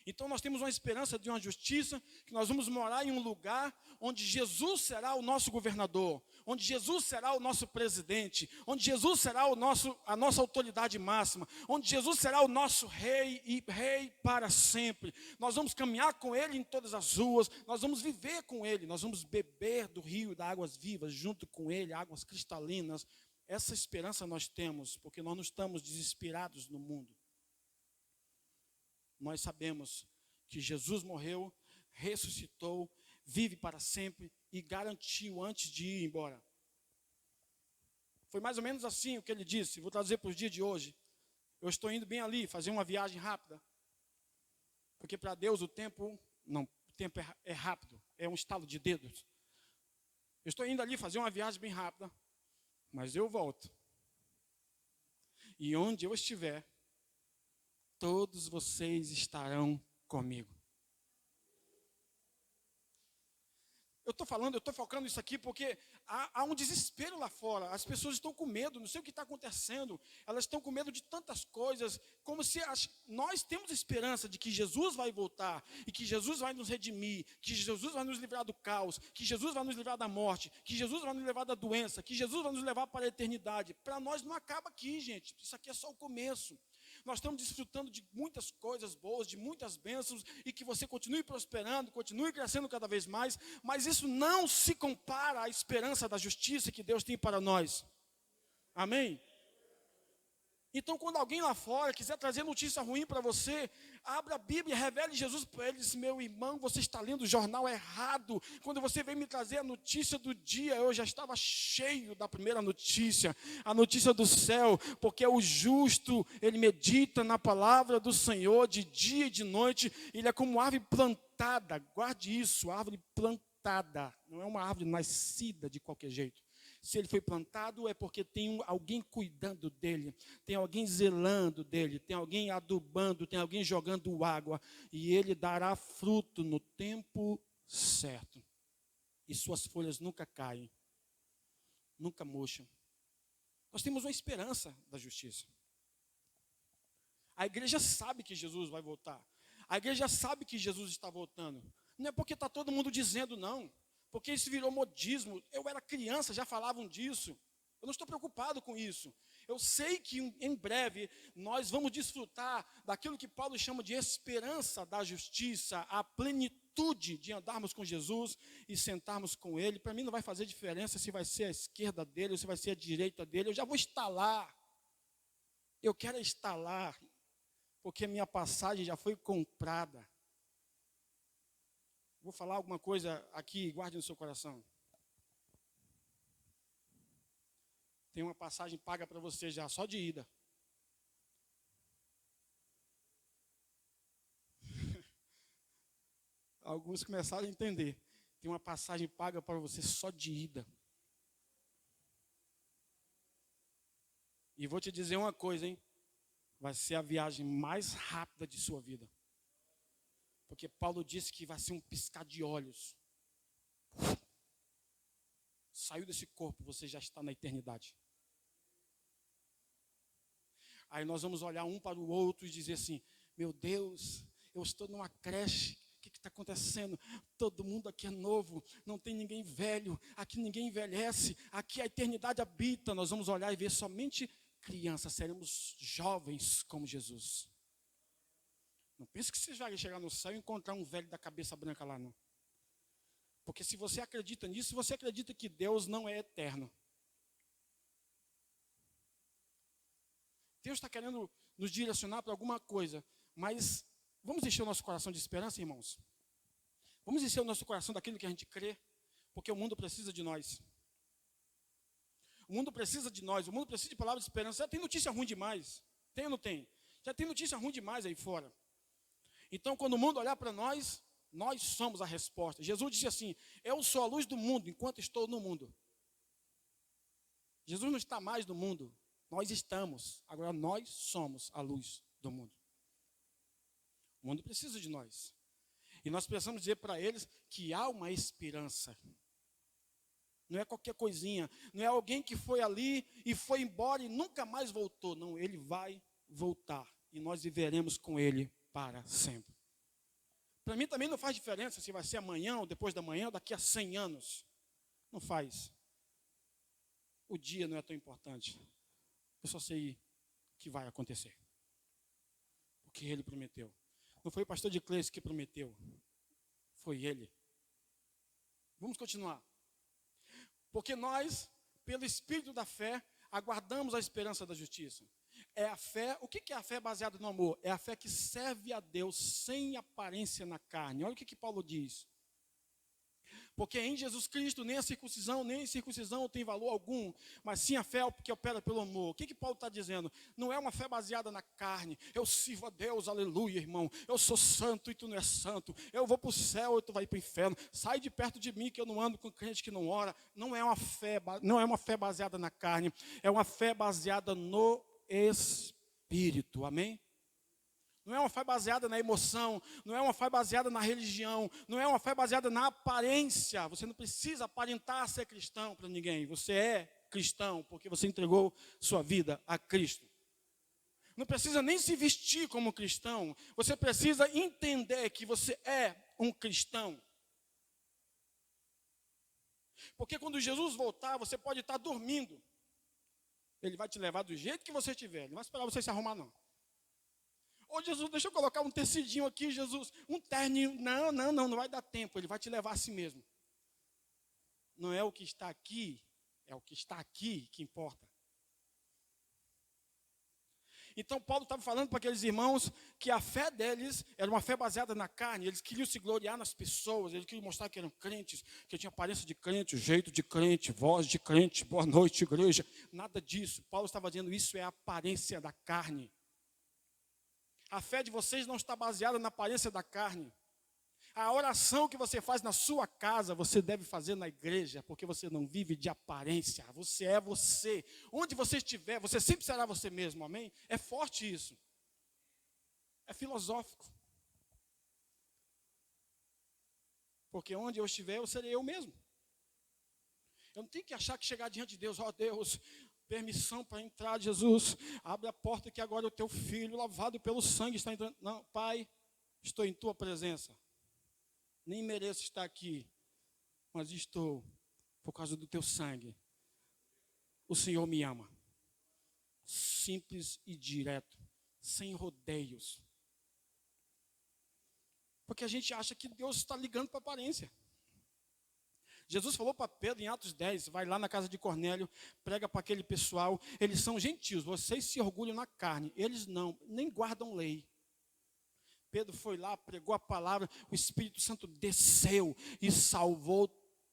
Então nós temos uma esperança de uma justiça, que nós vamos morar em um lugar onde Jesus será o nosso governador, onde Jesus será o nosso presidente, onde Jesus será a nossa autoridade máxima, onde Jesus será o nosso rei e rei para sempre. Nós vamos caminhar com Ele em todas as ruas, nós vamos viver com Ele, nós vamos beber do rio das águas vivas junto com Ele, águas cristalinas. Essa esperança nós temos, porque nós não estamos desesperados no mundo. Nós sabemos que Jesus morreu, ressuscitou, vive para sempre e garantiu antes de ir embora. Foi mais ou menos assim o que ele disse. Vou trazer para os dias de hoje. Eu estou indo bem ali, fazer uma viagem rápida. Porque para Deus o tempo é rápido, é um estalo de dedos. Eu estou indo ali fazer uma viagem bem rápida, mas eu volto. E onde eu estiver, todos vocês estarão comigo. Eu estou focando isso aqui porque há um desespero lá fora. As pessoas estão com medo, não sei o que está acontecendo. Elas estão com medo de tantas coisas, como se nós temos esperança de que Jesus vai voltar, e que Jesus vai nos redimir, que Jesus vai nos livrar do caos, que Jesus vai nos livrar da morte, que Jesus vai nos levar da doença, que Jesus vai nos levar para a eternidade. Para nós não acaba aqui, gente. Isso aqui é só o começo. Nós estamos desfrutando de muitas coisas boas, de muitas bênçãos, e que você continue prosperando, continue crescendo cada vez mais, mas isso não se compara à esperança da justiça que Deus tem para nós. Amém? Então, quando alguém lá fora quiser trazer notícia ruim para você, abra a Bíblia e revele Jesus para eles. Meu irmão, você está lendo o jornal errado. Quando você veio me trazer a notícia do dia, eu já estava cheio da primeira notícia, a notícia do céu, porque o justo, ele medita na palavra do Senhor de dia e de noite. Ele é como árvore plantada, guarde isso, árvore plantada, não é uma árvore nascida de qualquer jeito. Se ele foi plantado é porque tem alguém cuidando dele, tem alguém zelando dele, tem alguém adubando, tem alguém jogando água, e ele dará fruto no tempo certo. E suas folhas nunca caem, nunca murcham. Nós temos uma esperança da justiça. A igreja sabe que Jesus vai voltar. A igreja sabe que Jesus está voltando. Não é porque está todo mundo dizendo não. Porque isso virou modismo. Eu era criança, já falavam disso. Eu não estou preocupado com isso. Eu sei que em breve nós vamos desfrutar daquilo que Paulo chama de esperança da justiça, a plenitude de andarmos com Jesus e sentarmos com Ele. Para mim não vai fazer diferença se vai ser a esquerda dele ou se vai ser a direita dele. Eu já vou estar lá. Eu quero estar lá, porque a minha passagem já foi comprada. Vou falar alguma coisa aqui, guarde no seu coração. Tem uma passagem paga para você já, só de ida. Alguns começaram a entender. Tem uma passagem paga para você só de ida. E vou te dizer uma coisa, hein? Vai ser a viagem mais rápida de sua vida. Porque Paulo disse que vai ser um piscar de olhos. Saiu desse corpo, você já está na eternidade. Aí nós vamos olhar um para o outro e dizer assim: meu Deus, eu estou numa creche. O que está acontecendo? Todo mundo aqui é novo, não tem ninguém velho, aqui ninguém envelhece, aqui a eternidade habita. Nós vamos olhar e ver somente crianças, seremos jovens como Jesus. Não pense que você vai chegar no céu e encontrar um velho da cabeça branca lá, não. Porque se você acredita nisso, você acredita que Deus não é eterno. Deus está querendo nos direcionar para alguma coisa, mas vamos encher o nosso coração de esperança, irmãos? Vamos encher o nosso coração daquilo que a gente crê, porque o mundo precisa de nós. O mundo precisa de nós, o mundo precisa de palavras de esperança. Já tem notícia ruim demais, tem ou não tem? Já tem notícia ruim demais aí fora. Então, quando o mundo olhar para nós, nós somos a resposta. Jesus disse assim: eu sou a luz do mundo enquanto estou no mundo. Jesus não está mais no mundo, nós estamos. Agora nós somos a luz do mundo. O mundo precisa de nós. E nós precisamos dizer para eles que há uma esperança. Não é qualquer coisinha, não é alguém que foi ali e foi embora e nunca mais voltou. Não, ele vai voltar e nós viveremos com ele para sempre. Para mim também não faz diferença se vai ser amanhã ou depois da manhã ou daqui a 100 anos. Não faz. O dia não é tão importante. Eu só sei que vai acontecer. Porque ele prometeu. Não foi o pastor de Cleiton que prometeu. Foi ele. Vamos continuar. Porque nós, pelo Espírito da fé, aguardamos a esperança da justiça. É a fé, o que é a fé baseada no amor? É a fé que serve a Deus sem aparência na carne. Olha o que Paulo diz. Porque em Jesus Cristo nem a circuncisão, nem a incircuncisão tem valor algum, mas sim a fé que opera pelo amor. O que Paulo está dizendo? Não é uma fé baseada na carne. Eu sirvo a Deus, aleluia, irmão. Eu sou santo e tu não és santo. Eu vou para o céu e tu vai para o inferno. Sai de perto de mim que eu não ando com crente que não ora. Não é uma fé baseada na carne. É uma fé baseada no Espírito. Amém? Não é uma fé baseada na emoção, não é uma fé baseada na religião, não é uma fé baseada na aparência. Você não precisa aparentar ser cristão para ninguém. Você é cristão porque você entregou sua vida a Cristo. Não precisa nem se vestir como cristão. Você precisa entender que você é um cristão. Porque quando Jesus voltar, você pode estar dormindo. Ele vai te levar do jeito que você estiver. Ele não vai esperar você se arrumar, não. Ô Jesus, deixa eu colocar um tecidinho aqui, Jesus, um terninho. Não vai dar tempo, ele vai te levar a si mesmo. Não é o que está aqui, é o que está aqui que importa. Então Paulo estava falando para aqueles irmãos que a fé deles era uma fé baseada na carne. Eles queriam se gloriar nas pessoas, eles queriam mostrar que eram crentes, que tinham aparência de crente, jeito de crente, voz de crente, boa noite igreja. Nada disso, Paulo estava dizendo isso é a aparência da carne. A fé de vocês não está baseada na aparência da carne. A oração que você faz na sua casa, você deve fazer na igreja, porque você não vive de aparência. Você é você. Onde você estiver, você sempre será você mesmo, amém? É forte isso. É filosófico. Porque onde eu estiver, eu serei eu mesmo. Eu não tenho que achar que chegar diante de Deus, ó Deus, permissão para entrar, Jesus, abre a porta que agora o teu filho, lavado pelo sangue, está entrando. Não, Pai, estou em tua presença. Nem mereço estar aqui, mas estou por causa do teu sangue. O Senhor me ama. Simples e direto, sem rodeios. Porque a gente acha que Deus está ligando para a aparência. Jesus falou para Pedro em Atos 10, vai lá na casa de Cornélio, prega para aquele pessoal, eles são gentios, vocês se orgulham na carne, eles não, nem guardam lei. Pedro foi lá, pregou a palavra, o Espírito Santo desceu e salvou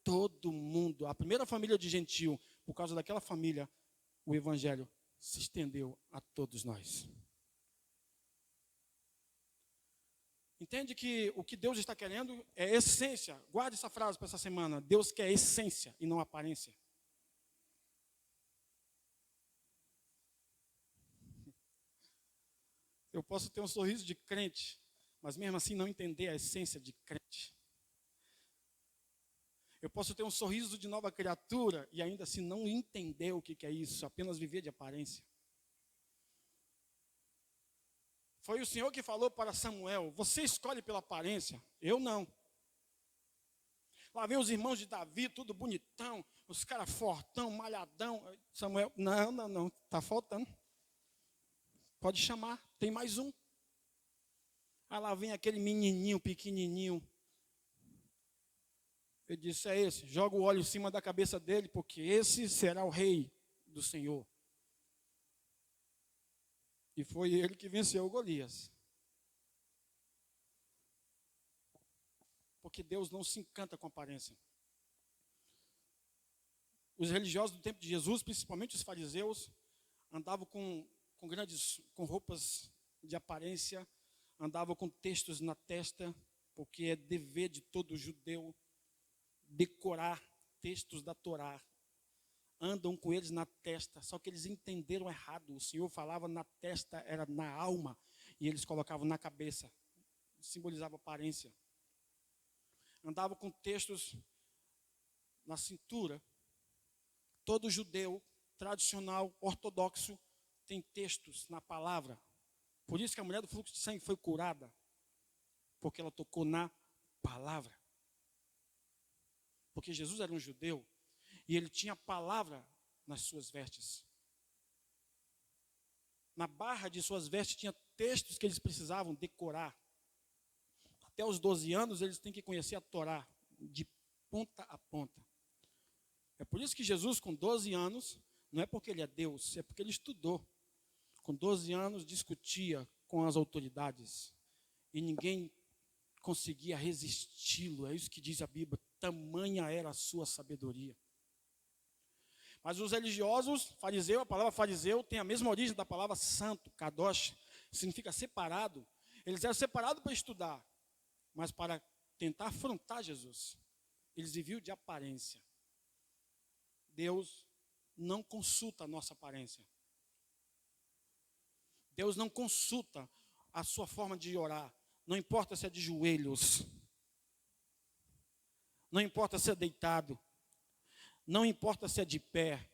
todo mundo. A primeira família de gentio, por causa daquela família, o evangelho se estendeu a todos nós. Entende que o que Deus está querendo é essência. Guarde essa frase para essa semana. Deus quer essência e não aparência. Eu posso ter um sorriso de crente, mas mesmo assim não entender a essência de crente. Eu posso ter um sorriso de nova criatura e ainda assim não entender o que é isso, apenas viver de aparência. Foi o Senhor que falou para Samuel, você escolhe pela aparência, eu não. Lá vem os irmãos de Davi, tudo bonitão, os caras fortão, malhadão. Samuel, não, está faltando. Pode chamar, tem mais um. Aí lá vem aquele menininho, pequenininho. Eu disse, é esse, joga o óleo em cima da cabeça dele, porque esse será o rei do Senhor. E foi ele que venceu Golias. Porque Deus não se encanta com aparência. Os religiosos do tempo de Jesus, principalmente os fariseus, andavam com roupas de aparência, andavam com textos na testa, porque é dever de todo judeu decorar textos da Torá. Andam com eles na testa, só que eles entenderam errado. O Senhor falava na testa, era na alma, e eles colocavam na cabeça, simbolizava aparência. Andavam com textos na cintura. Todo judeu tradicional, ortodoxo, tem textos na palavra. Por isso que a mulher do fluxo de sangue foi curada. Porque ela tocou na palavra. Porque Jesus era um judeu e ele tinha a palavra nas suas vestes. Na barra de suas vestes tinha textos que eles precisavam decorar. Até os 12 anos eles têm que conhecer a Torá, de ponta a ponta. É por isso que Jesus, com 12 anos, não é porque ele é Deus, é porque ele estudou. Com 12 anos discutia com as autoridades e ninguém conseguia resisti-lo. É isso que diz a Bíblia, tamanha era a sua sabedoria. Mas os religiosos, fariseu, a palavra fariseu tem a mesma origem da palavra santo, kadosh, significa separado. Eles eram separados para estudar, mas para tentar afrontar Jesus. Eles viviam de aparência. Deus não consulta a nossa aparência. Deus não consulta a sua forma de orar. Não importa se é de joelhos. Não importa se é deitado. Não importa se é de pé.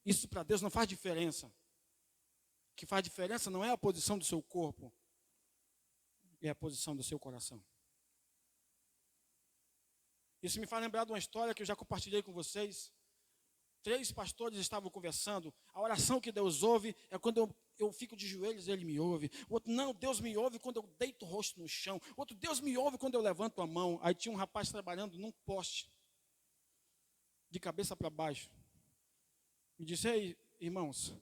Isso para Deus não faz diferença. O que faz diferença não é a posição do seu corpo, é a posição do seu coração. Isso me faz lembrar de uma história que eu já compartilhei com vocês. 3 pastores estavam conversando. A oração que Deus ouve é quando eu fico de joelhos, Ele me ouve. O outro, não, Deus me ouve quando eu deito o rosto no chão. O outro, Deus me ouve quando eu levanto a mão. Aí tinha um rapaz trabalhando num poste, de cabeça para baixo. Me disse, ei, irmãos,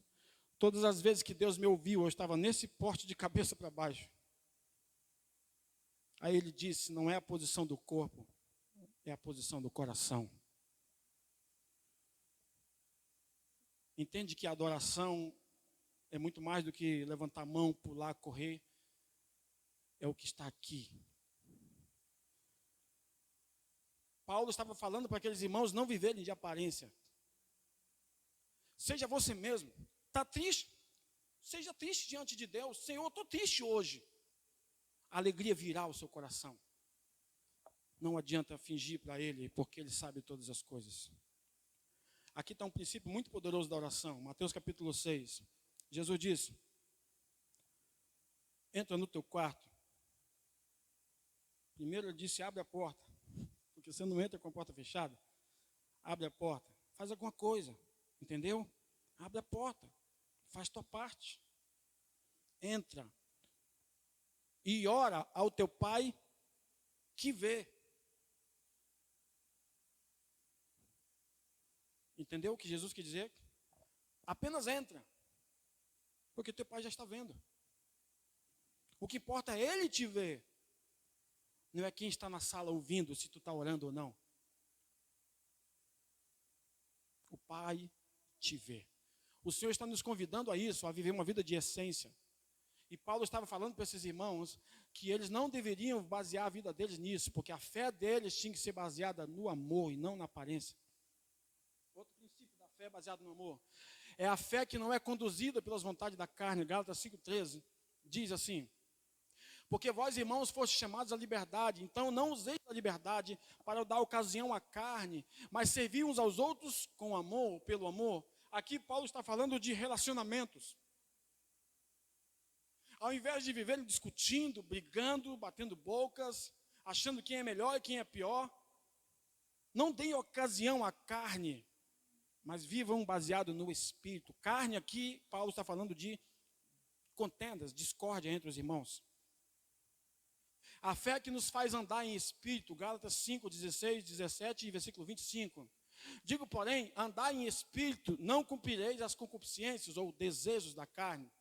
todas as vezes que Deus me ouviu, eu estava nesse poste de cabeça para baixo. Aí ele disse, não é a posição do corpo, é a posição do coração. Entende que a adoração é muito mais do que levantar a mão, pular, correr. É o que está aqui. Paulo estava falando para aqueles irmãos não viverem de aparência. Seja você mesmo. Está triste? Seja triste diante de Deus. Senhor, eu estou triste hoje. A alegria virá ao seu coração. Não adianta fingir para Ele, porque Ele sabe todas as coisas. Aqui está um princípio muito poderoso da oração. Mateus capítulo 6. Jesus disse, entra no teu quarto. Primeiro ele disse, abre a porta. Porque você não entra com a porta fechada. Abre a porta. Faz alguma coisa. Entendeu? Abre a porta. Faz tua parte. Entra. E ora ao teu Pai que vê. Entendeu o que Jesus quer dizer? Apenas entra. Porque teu Pai já está vendo. O que importa é Ele te ver. Não é quem está na sala ouvindo se tu está orando ou não. O Pai te vê. O Senhor está nos convidando a isso, a viver uma vida de essência. E Paulo estava falando para esses irmãos que eles não deveriam basear a vida deles nisso, porque a fé deles tinha que ser baseada no amor e não na aparência. Outro princípio da fé baseado no amor é a fé que não é conduzida pelas vontades da carne. Gálatas 5,13 diz assim, porque vós, irmãos, fostes chamados à liberdade, então não useis a liberdade para dar ocasião à carne, mas servir uns aos outros com amor, pelo amor. Aqui Paulo está falando de relacionamentos. Ao invés de viverem discutindo, brigando, batendo bocas, achando quem é melhor e quem é pior, não deem ocasião à carne, mas vivam baseado no Espírito. Carne aqui, Paulo está falando de contendas, discórdia entre os irmãos. A fé que nos faz andar em Espírito, Gálatas 5, 16, 17 e versículo 25. Digo, porém, andar em Espírito, não cumprireis as concupiscências ou desejos da carne.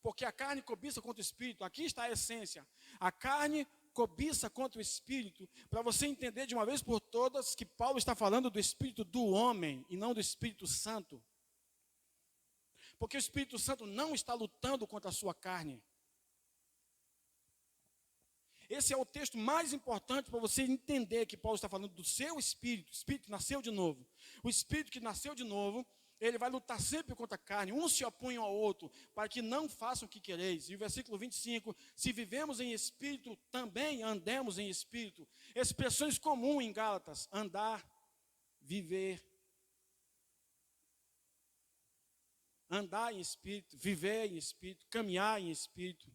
Porque a carne cobiça contra o Espírito. Aqui está a essência. A carne cobiça contra o Espírito. Para você entender de uma vez por todas que Paulo está falando do Espírito do homem e não do Espírito Santo. Porque o Espírito Santo não está lutando contra a sua carne. Esse é o texto mais importante para você entender que Paulo está falando do seu espírito. O espírito que nasceu de novo. O espírito que nasceu de novo, ele vai lutar sempre contra a carne. Um se opõe ao outro, para que não façam o que quereis. E o versículo 25, se vivemos em espírito, também andemos em espírito. Expressões comuns em Gálatas, andar, viver. Andar em espírito, viver em espírito, caminhar em espírito.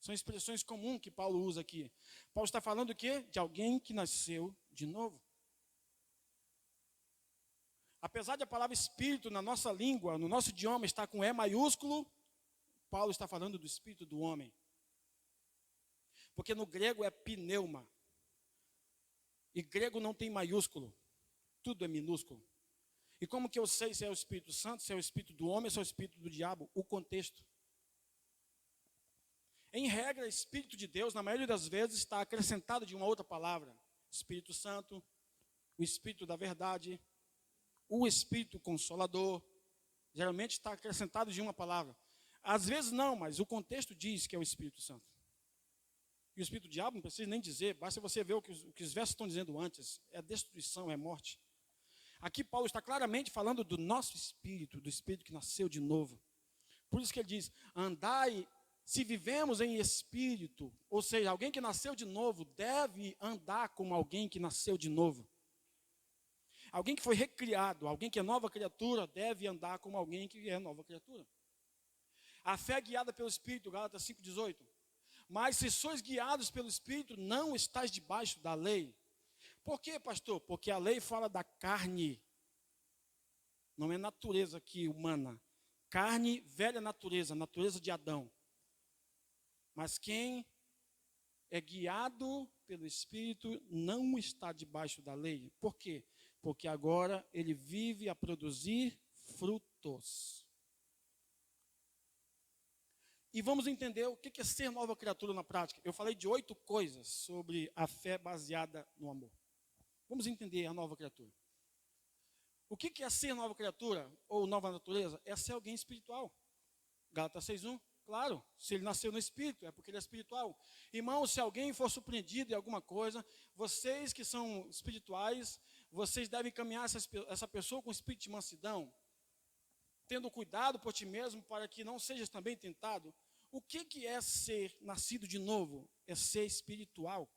São expressões comuns que Paulo usa aqui. Paulo está falando o quê? De alguém que nasceu de novo. Apesar de a palavra espírito na nossa língua, no nosso idioma, estar com E maiúsculo, Paulo está falando do espírito do homem. Porque no grego é pneuma. E grego não tem maiúsculo. Tudo é minúsculo. E como que eu sei se é o Espírito Santo, se é o espírito do homem, se é o espírito do diabo? O contexto. Em regra, Espírito de Deus, na maioria das vezes, está acrescentado de uma outra palavra. Espírito Santo, o Espírito da verdade, o Espírito Consolador. Geralmente está acrescentado de uma palavra. Às vezes não, mas o contexto diz que é o Espírito Santo. E o Espírito do diabo não precisa nem dizer, basta você ver o que os versos estão dizendo antes. É destruição, é morte. Aqui Paulo está claramente falando do nosso espírito, do espírito que nasceu de novo. Por isso que ele diz, andai, se vivemos em espírito, ou seja, alguém que nasceu de novo deve andar como alguém que nasceu de novo. Alguém que foi recriado, alguém que é nova criatura, deve andar como alguém que é nova criatura. A fé é guiada pelo Espírito, Gálatas 5,18. Mas se sois guiados pelo Espírito, não estáis debaixo da lei. Por quê, pastor? Porque a lei fala da carne. Não é natureza aqui humana. Carne, velha natureza, natureza de Adão. Mas quem é guiado pelo Espírito não está debaixo da lei. Por quê? Porque agora ele vive a produzir frutos. E vamos entender o que é ser nova criatura na prática. Eu falei de 8 coisas sobre a fé baseada no amor. Vamos entender a nova criatura. O que é ser nova criatura ou nova natureza? É ser alguém espiritual. Gálatas 6,1. Claro, se ele nasceu no Espírito, é porque ele é espiritual. Irmão, se alguém for surpreendido em alguma coisa, vocês que são espirituais, vocês devem caminhar essa pessoa com espírito de mansidão, tendo cuidado por ti mesmo, para que não sejas também tentado. O que é ser nascido de novo? É ser espiritual.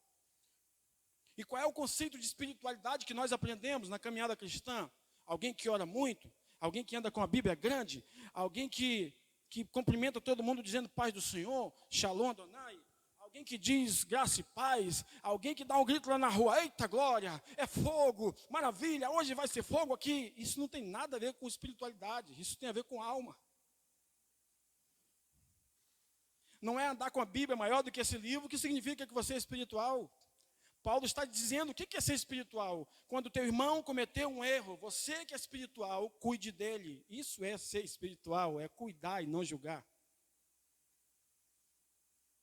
E qual é o conceito de espiritualidade que nós aprendemos na caminhada cristã? Alguém que ora muito, alguém que anda com a Bíblia grande, alguém que cumprimenta todo mundo dizendo paz do Senhor, Shalom Adonai, alguém que diz graça e paz, alguém que dá um grito lá na rua, eita glória, é fogo, maravilha, hoje vai ser fogo aqui. Isso não tem nada a ver com espiritualidade, isso tem a ver com alma. Não é andar com a Bíblia maior do que esse livro que significa que você é espiritual. Paulo está dizendo o que é ser espiritual. Quando teu irmão cometeu um erro, você que é espiritual, cuide dele. Isso é ser espiritual, é cuidar e não julgar.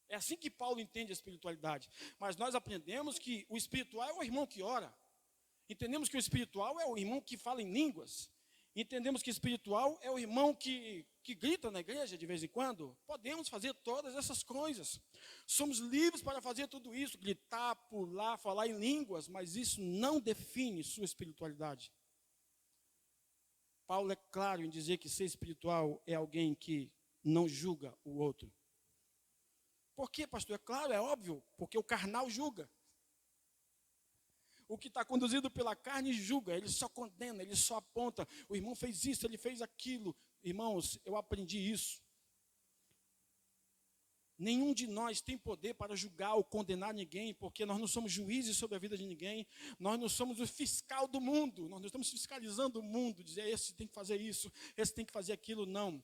É assim que Paulo entende a espiritualidade. Mas nós aprendemos que o espiritual é o irmão que ora. Entendemos que o espiritual é o irmão que fala em línguas. Entendemos que espiritual é o irmão que grita na igreja de vez em quando. Podemos fazer todas essas coisas. Somos livres para fazer tudo isso, gritar, pular, falar em línguas, mas isso não define sua espiritualidade. Paulo é claro em dizer que ser espiritual é alguém que não julga o outro. Por quê, pastor? É claro, é óbvio, porque o carnal julga. O que está conduzido pela carne julga, ele só condena, ele só aponta. O irmão fez isso, ele fez aquilo. Irmãos, eu aprendi isso. Nenhum de nós tem poder para julgar ou condenar ninguém, porque nós não somos juízes sobre a vida de ninguém. Nós não somos o fiscal do mundo. Nós não estamos fiscalizando o mundo, dizer esse tem que fazer isso, esse tem que fazer aquilo. Não.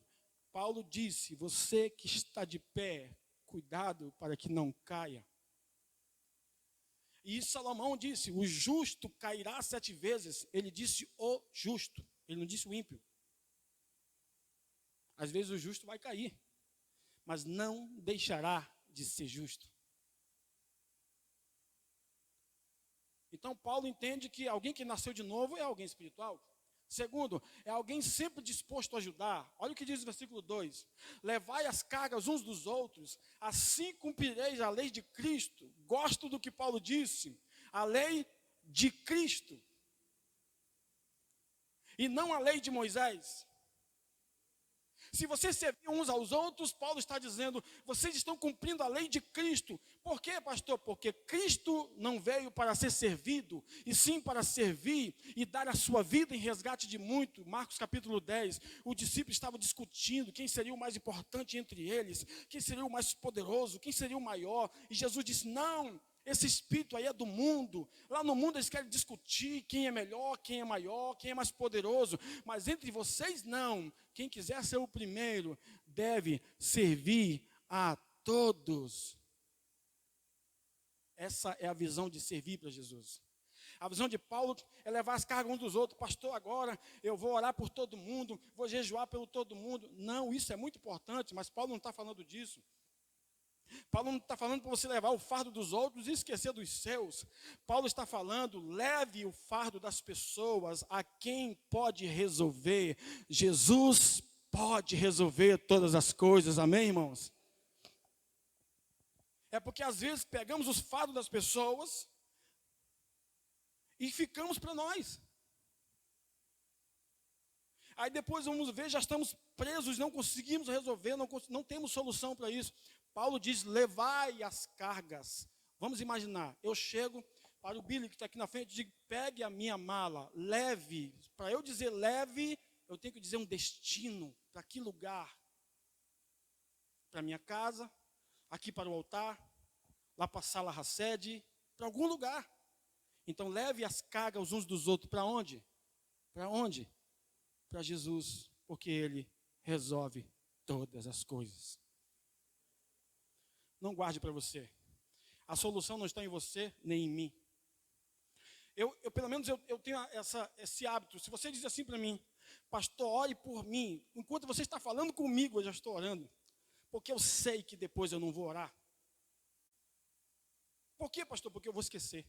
Paulo disse, você que está de pé, cuidado para que não caia. E Salomão disse, o justo cairá 7 vezes. Ele disse o justo, ele não disse o ímpio. Às vezes o justo vai cair, mas não deixará de ser justo. Então Paulo entende que alguém que nasceu de novo é alguém espiritual. Segundo, é alguém sempre disposto a ajudar. Olha o que diz o versículo 2. Levai as cargas uns dos outros, assim cumprireis a lei de Cristo. Gosto do que Paulo disse, a lei de Cristo. E não a lei de Moisés. Se vocês servirem uns aos outros, Paulo está dizendo, vocês estão cumprindo a lei de Cristo. Por quê, pastor? Porque Cristo não veio para ser servido, e sim para servir e dar a sua vida em resgate de muito. Marcos capítulo 10, o discípulo estava discutindo quem seria o mais importante entre eles, quem seria o mais poderoso, quem seria o maior. E Jesus disse, não, esse espírito aí é do mundo. Lá no mundo eles querem discutir quem é melhor, quem é maior, quem é mais poderoso. Mas entre vocês não. Quem quiser ser o primeiro deve servir a todos. Essa é a visão de servir para Jesus. A visão de Paulo é levar as cargas uns dos outros. Pastor, agora eu vou orar por todo mundo, vou jejuar pelo todo mundo. Não, isso é muito importante, mas Paulo não está falando disso. Paulo não está falando para você levar o fardo dos outros e esquecer dos seus. Paulo está falando, leve o fardo das pessoas a quem pode resolver. Jesus pode resolver todas as coisas, amém, irmãos? É porque às vezes pegamos os fardos das pessoas e ficamos para nós. Aí depois vamos ver, já estamos presos, não conseguimos resolver, não temos solução para isso. Paulo diz, levai as cargas. Vamos imaginar, eu chego para o Billy que está aqui na frente e digo, pegue a minha mala, leve. Para eu dizer leve, eu tenho que dizer um destino, para que lugar? Para minha casa, aqui para o altar, lá para a sala Hassed, para algum lugar. Então leve as cargas uns dos outros, para onde? Para onde? Para Jesus, porque Ele resolve todas as coisas. Não guarde para você. A solução não está em você, nem em mim. Pelo menos eu tenho esse hábito. Se você diz assim para mim, pastor, ore por mim. Enquanto você está falando comigo, eu já estou orando. Porque eu sei que depois eu não vou orar. Por quê, pastor? Porque eu vou esquecer.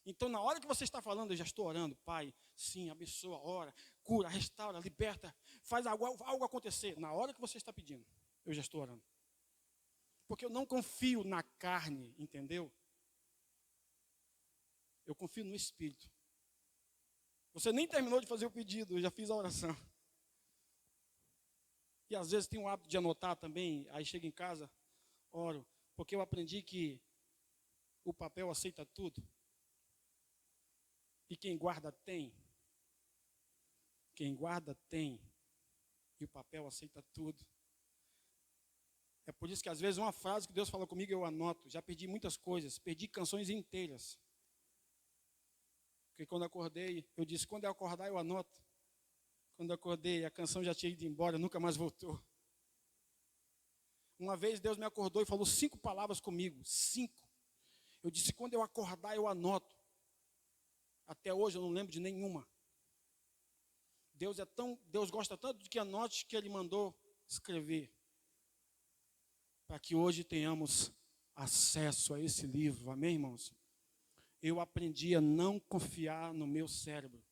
Então, na hora que você está falando, eu já estou orando. Pai, sim, abençoa, ora, cura, restaura, liberta, faz algo acontecer. Na hora que você está pedindo, eu já estou orando. Porque eu não confio na carne, entendeu? Eu confio no Espírito. Você nem terminou de fazer o pedido, eu já fiz a oração. E às vezes tem o hábito de anotar também, aí chega em casa, oro. Porque eu aprendi que o papel aceita tudo. E quem guarda tem. Quem guarda tem. E o papel aceita tudo. É por isso que às vezes uma frase que Deus fala comigo eu anoto. Já perdi muitas coisas, perdi canções inteiras. Porque quando acordei, eu disse, quando eu acordar eu anoto. Quando eu acordei, a canção já tinha ido embora, nunca mais voltou. Uma vez Deus me acordou e falou 5 palavras comigo, 5. Eu disse, quando eu acordar eu anoto. Até hoje eu não lembro de nenhuma. Deus gosta tanto de que anote que Ele mandou escrever. Para que hoje tenhamos acesso a esse livro, amém, irmãos? Eu aprendi a não confiar no meu cérebro.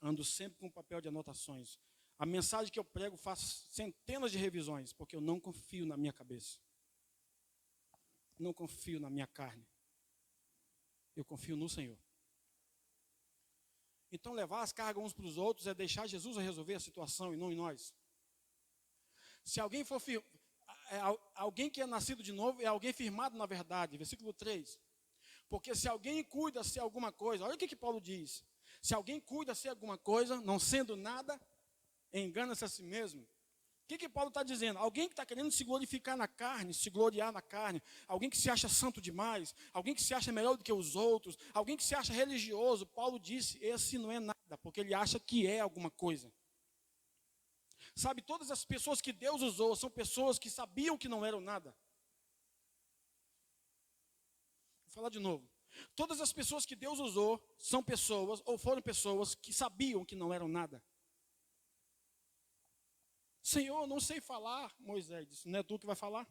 Ando sempre com papel de anotações. A mensagem que eu prego faço centenas de revisões, porque eu não confio na minha cabeça. Não confio na minha carne. Eu confio no Senhor. Então levar as cargas uns para os outros é deixar Jesus resolver a situação e não em nós. Se alguém for alguém que é nascido de novo é alguém firmado na verdade. Versículo 3. Porque se alguém cuida-se alguma coisa, olha o que Paulo diz. Se alguém cuida-se alguma coisa, não sendo nada, engana-se a si mesmo. O que Paulo está dizendo? Alguém que está querendo se glorificar na carne, se gloriar na carne, alguém que se acha santo demais, alguém que se acha melhor do que os outros, alguém que se acha religioso, Paulo disse, esse não é nada, porque ele acha que é alguma coisa. Sabe, todas as pessoas que Deus usou são pessoas que sabiam que não eram nada. Vou falar de novo. Todas as pessoas que Deus usou são pessoas, ou foram pessoas que sabiam que não eram nada. Senhor, não sei falar, Moisés disse, não é tu que vai falar?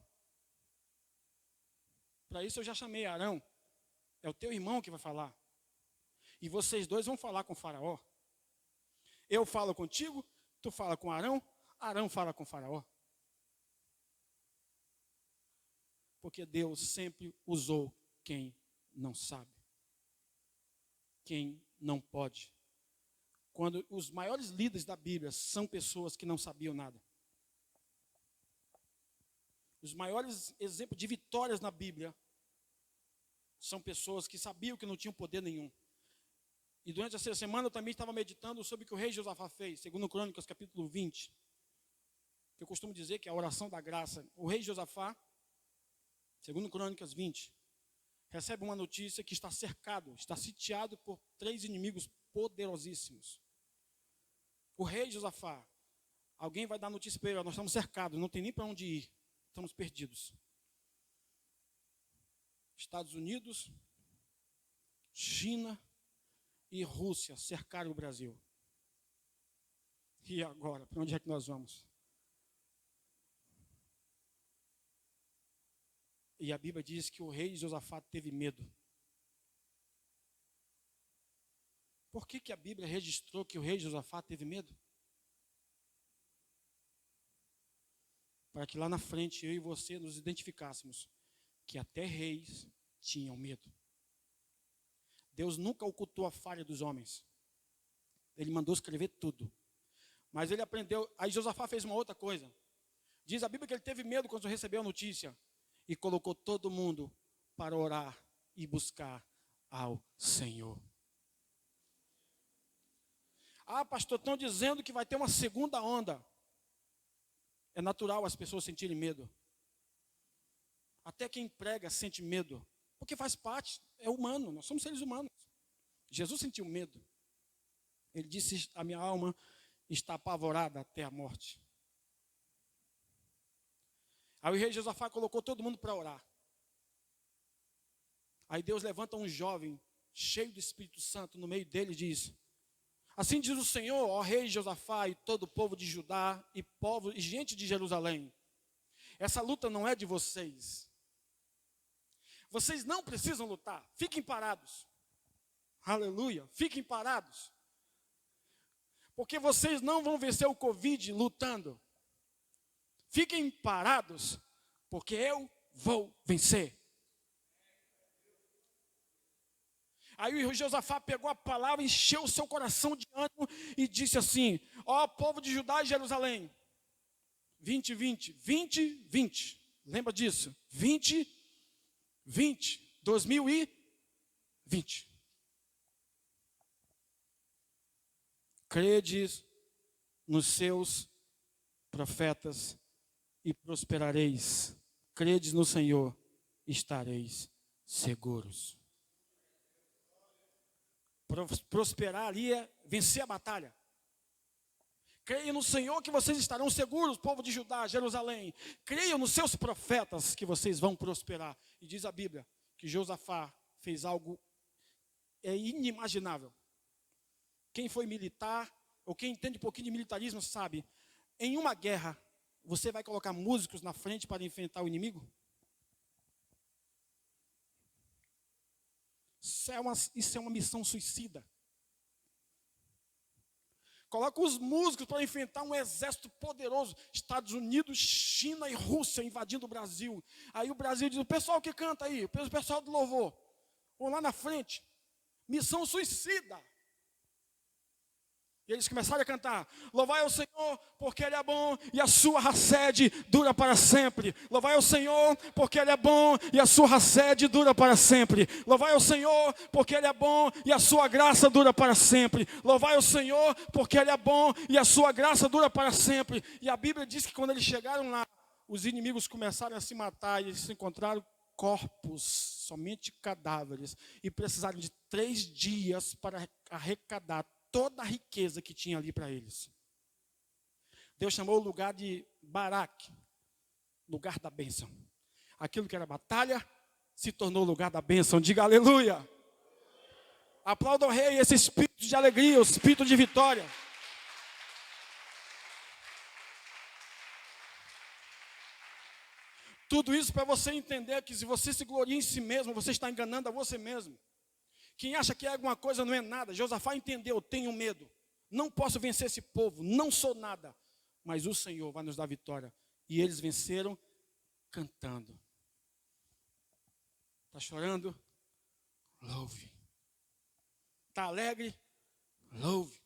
Para isso eu já chamei Arão, é o teu irmão que vai falar. E vocês dois vão falar com Faraó. Eu falo contigo, tu fala com Arão, Arão fala com Faraó. Porque Deus sempre usou quem não sabe, quem não pode. quando os maiores líderes da Bíblia são pessoas que não sabiam nada. Os maiores exemplos de vitórias na Bíblia são pessoas que sabiam que não tinham poder nenhum. E durante essa semana eu também estava meditando sobre o que o rei Josafá fez, segundo Crônicas, capítulo 20. Que eu costumo dizer que é a oração da graça. O rei Josafá, segundo Crônicas 20, recebe uma notícia que está cercado, está sitiado por 3 inimigos poderosíssimos. O rei Josafá, alguém vai dar notícia para ele: nós estamos cercados, não tem nem para onde ir, estamos perdidos. Estados Unidos, China e Rússia cercaram o Brasil. E agora, para onde é que nós vamos? E a Bíblia diz que o rei Josafá teve medo. Por que a Bíblia registrou que o rei Josafá teve medo? Para que lá na frente eu e você nos identificássemos que até reis tinham medo. Deus nunca ocultou a falha dos homens. Ele mandou escrever tudo. Mas ele aprendeu. Aí Josafá fez uma outra coisa. Diz a Bíblia que ele teve medo quando recebeu a notícia. E colocou todo mundo para orar e buscar ao Senhor. Ah, pastor, estão dizendo que vai ter uma segunda onda. É natural as pessoas sentirem medo. Até quem prega sente medo. Porque faz parte, é humano, nós somos seres humanos. Jesus sentiu medo. Ele disse: a minha alma está apavorada até a morte. Aí o rei Josafá colocou todo mundo para orar. Aí Deus levanta um jovem, cheio do Espírito Santo, no meio dele e diz: assim diz o Senhor, ó rei Josafá e todo o povo de Judá e povo e gente de Jerusalém. Essa luta não é de vocês. Vocês não precisam lutar. Fiquem parados. Aleluia. Fiquem parados. Porque vocês não vão vencer o Covid lutando. Fiquem parados, porque eu vou vencer. Aí o Josafá pegou a palavra, encheu o seu coração de ânimo e disse assim: ó povo de Judá e Jerusalém, 2020, 2020, lembra disso? 2020. Credes nos seus profetas e prosperareis. Credes no Senhor, estareis seguros. Prosperar ali é vencer a batalha. Creia no Senhor que vocês estarão seguros, povo de Judá, Jerusalém. Creia nos seus profetas que vocês vão prosperar. E diz a Bíblia que Josafá fez algo inimaginável. Quem foi militar, ou quem entende um pouquinho de militarismo sabe, em uma guerra, você vai colocar músicos na frente para enfrentar o inimigo? Isso é uma missão suicida. Coloca os músicos para enfrentar um exército poderoso. Estados Unidos, China e Rússia invadindo o Brasil. Aí o Brasil diz: o pessoal que canta aí, o pessoal do louvor, vão lá na frente. Missão suicida. E eles começaram a cantar: louvai ao Senhor, porque Ele é bom, e a sua sede dura para sempre. Louvai ao Senhor, porque Ele é bom, e a sua sede dura para sempre. Louvai ao Senhor, porque Ele é bom, e a sua graça dura para sempre. Louvai ao Senhor, porque Ele é bom, e a sua graça dura para sempre. E a Bíblia diz que quando eles chegaram lá, os inimigos começaram a se matar, e eles se encontraram corpos, somente cadáveres, e precisaram de 3 dias para arrecadar toda a riqueza que tinha ali para eles. Deus chamou o lugar de Baraque, lugar da bênção. Aquilo que era batalha se tornou lugar da bênção. Diga aleluia. Aplauda o rei, esse espírito de alegria, o espírito de vitória. Tudo isso para você entender que se você se gloria em si mesmo, você está enganando a você mesmo. Quem acha que é alguma coisa não é nada. Josafá entendeu: tenho medo, não posso vencer esse povo, não sou nada, mas o Senhor vai nos dar vitória. E eles venceram cantando. Está chorando? Louve. Está alegre? Louve.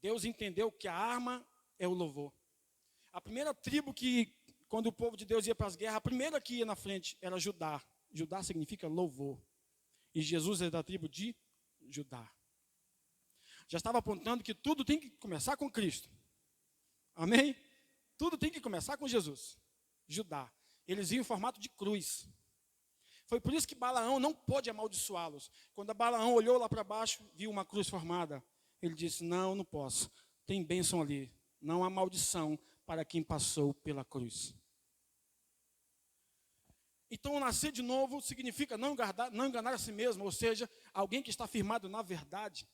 Deus entendeu que a arma é o louvor. A primeira tribo que, quando o povo de Deus ia para as guerras, a primeira que ia na frente era Judá. Judá significa louvor. E Jesus é da tribo de Judá. Já estava apontando que tudo tem que começar com Cristo. Amém? Tudo tem que começar com Jesus. Judá. Eles iam em formato de cruz. Foi por isso que Balaão não pôde amaldiçoá-los. Quando Balaão olhou lá para baixo, viu uma cruz formada. Ele disse, não posso. Tem bênção ali. Não há maldição para quem passou pela cruz. Então, nascer de novo significa não enganar a si mesmo, ou seja, alguém que está firmado na verdade.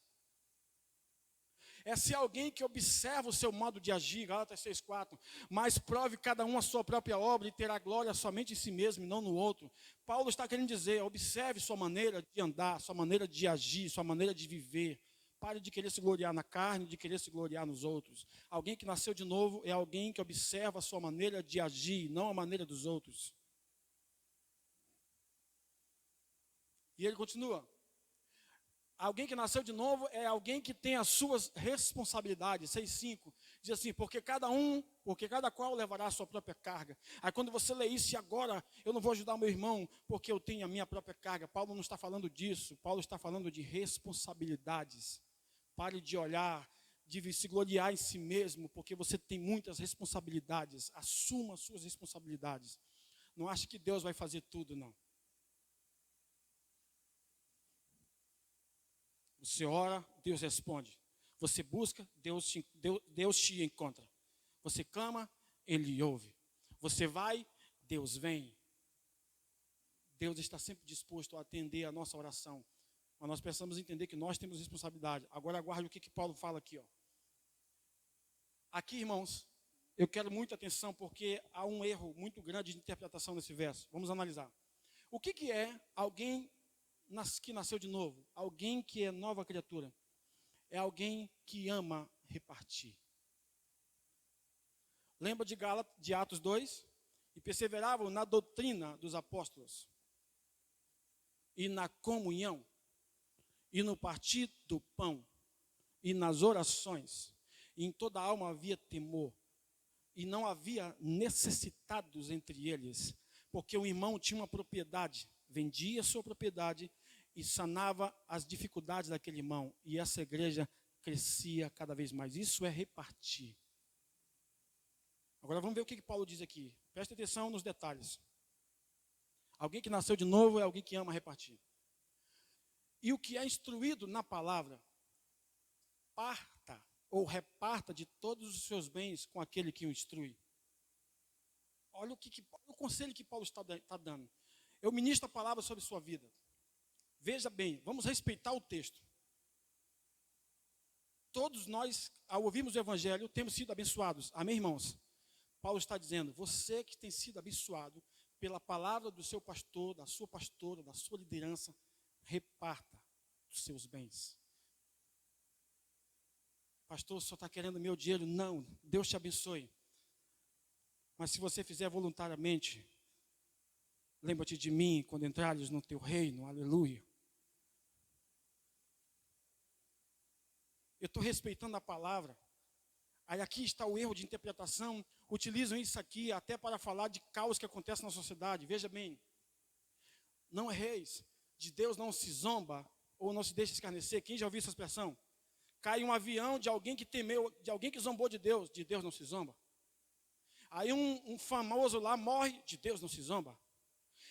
É ser alguém que observa o seu modo de agir, Gálatas 6,4, mas prove cada um a sua própria obra e terá glória somente em si mesmo e não no outro. Paulo está querendo dizer, observe sua maneira de andar, sua maneira de agir, sua maneira de viver. Pare de querer se gloriar na carne, de querer se gloriar nos outros. Alguém que nasceu de novo é alguém que observa a sua maneira de agir, não a maneira dos outros. E ele continua. Alguém que nasceu de novo é alguém que tem as suas responsabilidades. 6,5 diz assim, porque cada qual levará a sua própria carga. Aí quando você lê isso, e agora eu não vou ajudar meu irmão porque eu tenho a minha própria carga. Paulo não está falando disso, Paulo está falando de responsabilidades. Pare de olhar, de se gloriar em si mesmo, porque você tem muitas responsabilidades. Assuma as suas responsabilidades. Não ache que Deus vai fazer tudo, não. Você ora, Deus responde. Você busca, Deus te encontra. Você clama, Ele ouve. Você vai, Deus vem. Deus está sempre disposto a atender a nossa oração. Mas nós precisamos entender que nós temos responsabilidade. Agora aguarde o que Paulo fala aqui. Aqui, irmãos, eu quero muita atenção porque há um erro muito grande de interpretação nesse verso. Vamos analisar. O que é alguém que nasceu de novo? Alguém que é nova criatura. É alguém que ama repartir. Lembra de Atos 2? E perseveravam na doutrina dos apóstolos. E na comunhão. E no partir do pão. E nas orações. E em toda a alma havia temor. E não havia necessitados entre eles. Porque o irmão tinha uma propriedade. Vendia sua propriedade e sanava as dificuldades daquele irmão. E essa igreja crescia cada vez mais. Isso é repartir. Agora vamos ver o que Paulo diz aqui. Preste atenção nos detalhes. Alguém que nasceu de novo é alguém que ama repartir. E o que é instruído na palavra, parta ou reparta de todos os seus bens com aquele que o instrui. Olha o conselho que Paulo está dando. Eu ministro a palavra sobre sua vida. Veja bem, vamos respeitar o texto. Todos nós, ao ouvirmos o evangelho, temos sido abençoados. Amém, irmãos? Paulo está dizendo, você que tem sido abençoado pela palavra do seu pastor, da sua pastora, da sua liderança, reparta os seus bens. Pastor, o senhor está querendo meu dinheiro? Não, Deus te abençoe. Mas se você fizer voluntariamente, lembra-te de mim quando entrares no teu reino, aleluia. Eu estou respeitando a palavra. Aí aqui está o erro de interpretação. Utilizam isso aqui até para falar de caos que acontece na sociedade. Veja bem, não erreis. De Deus não se zomba ou não se deixa escarnecer. Quem já ouviu essa expressão? Cai um avião de alguém que temeu, de alguém que zombou de Deus não se zomba. Aí um famoso lá morre, de Deus não se zomba.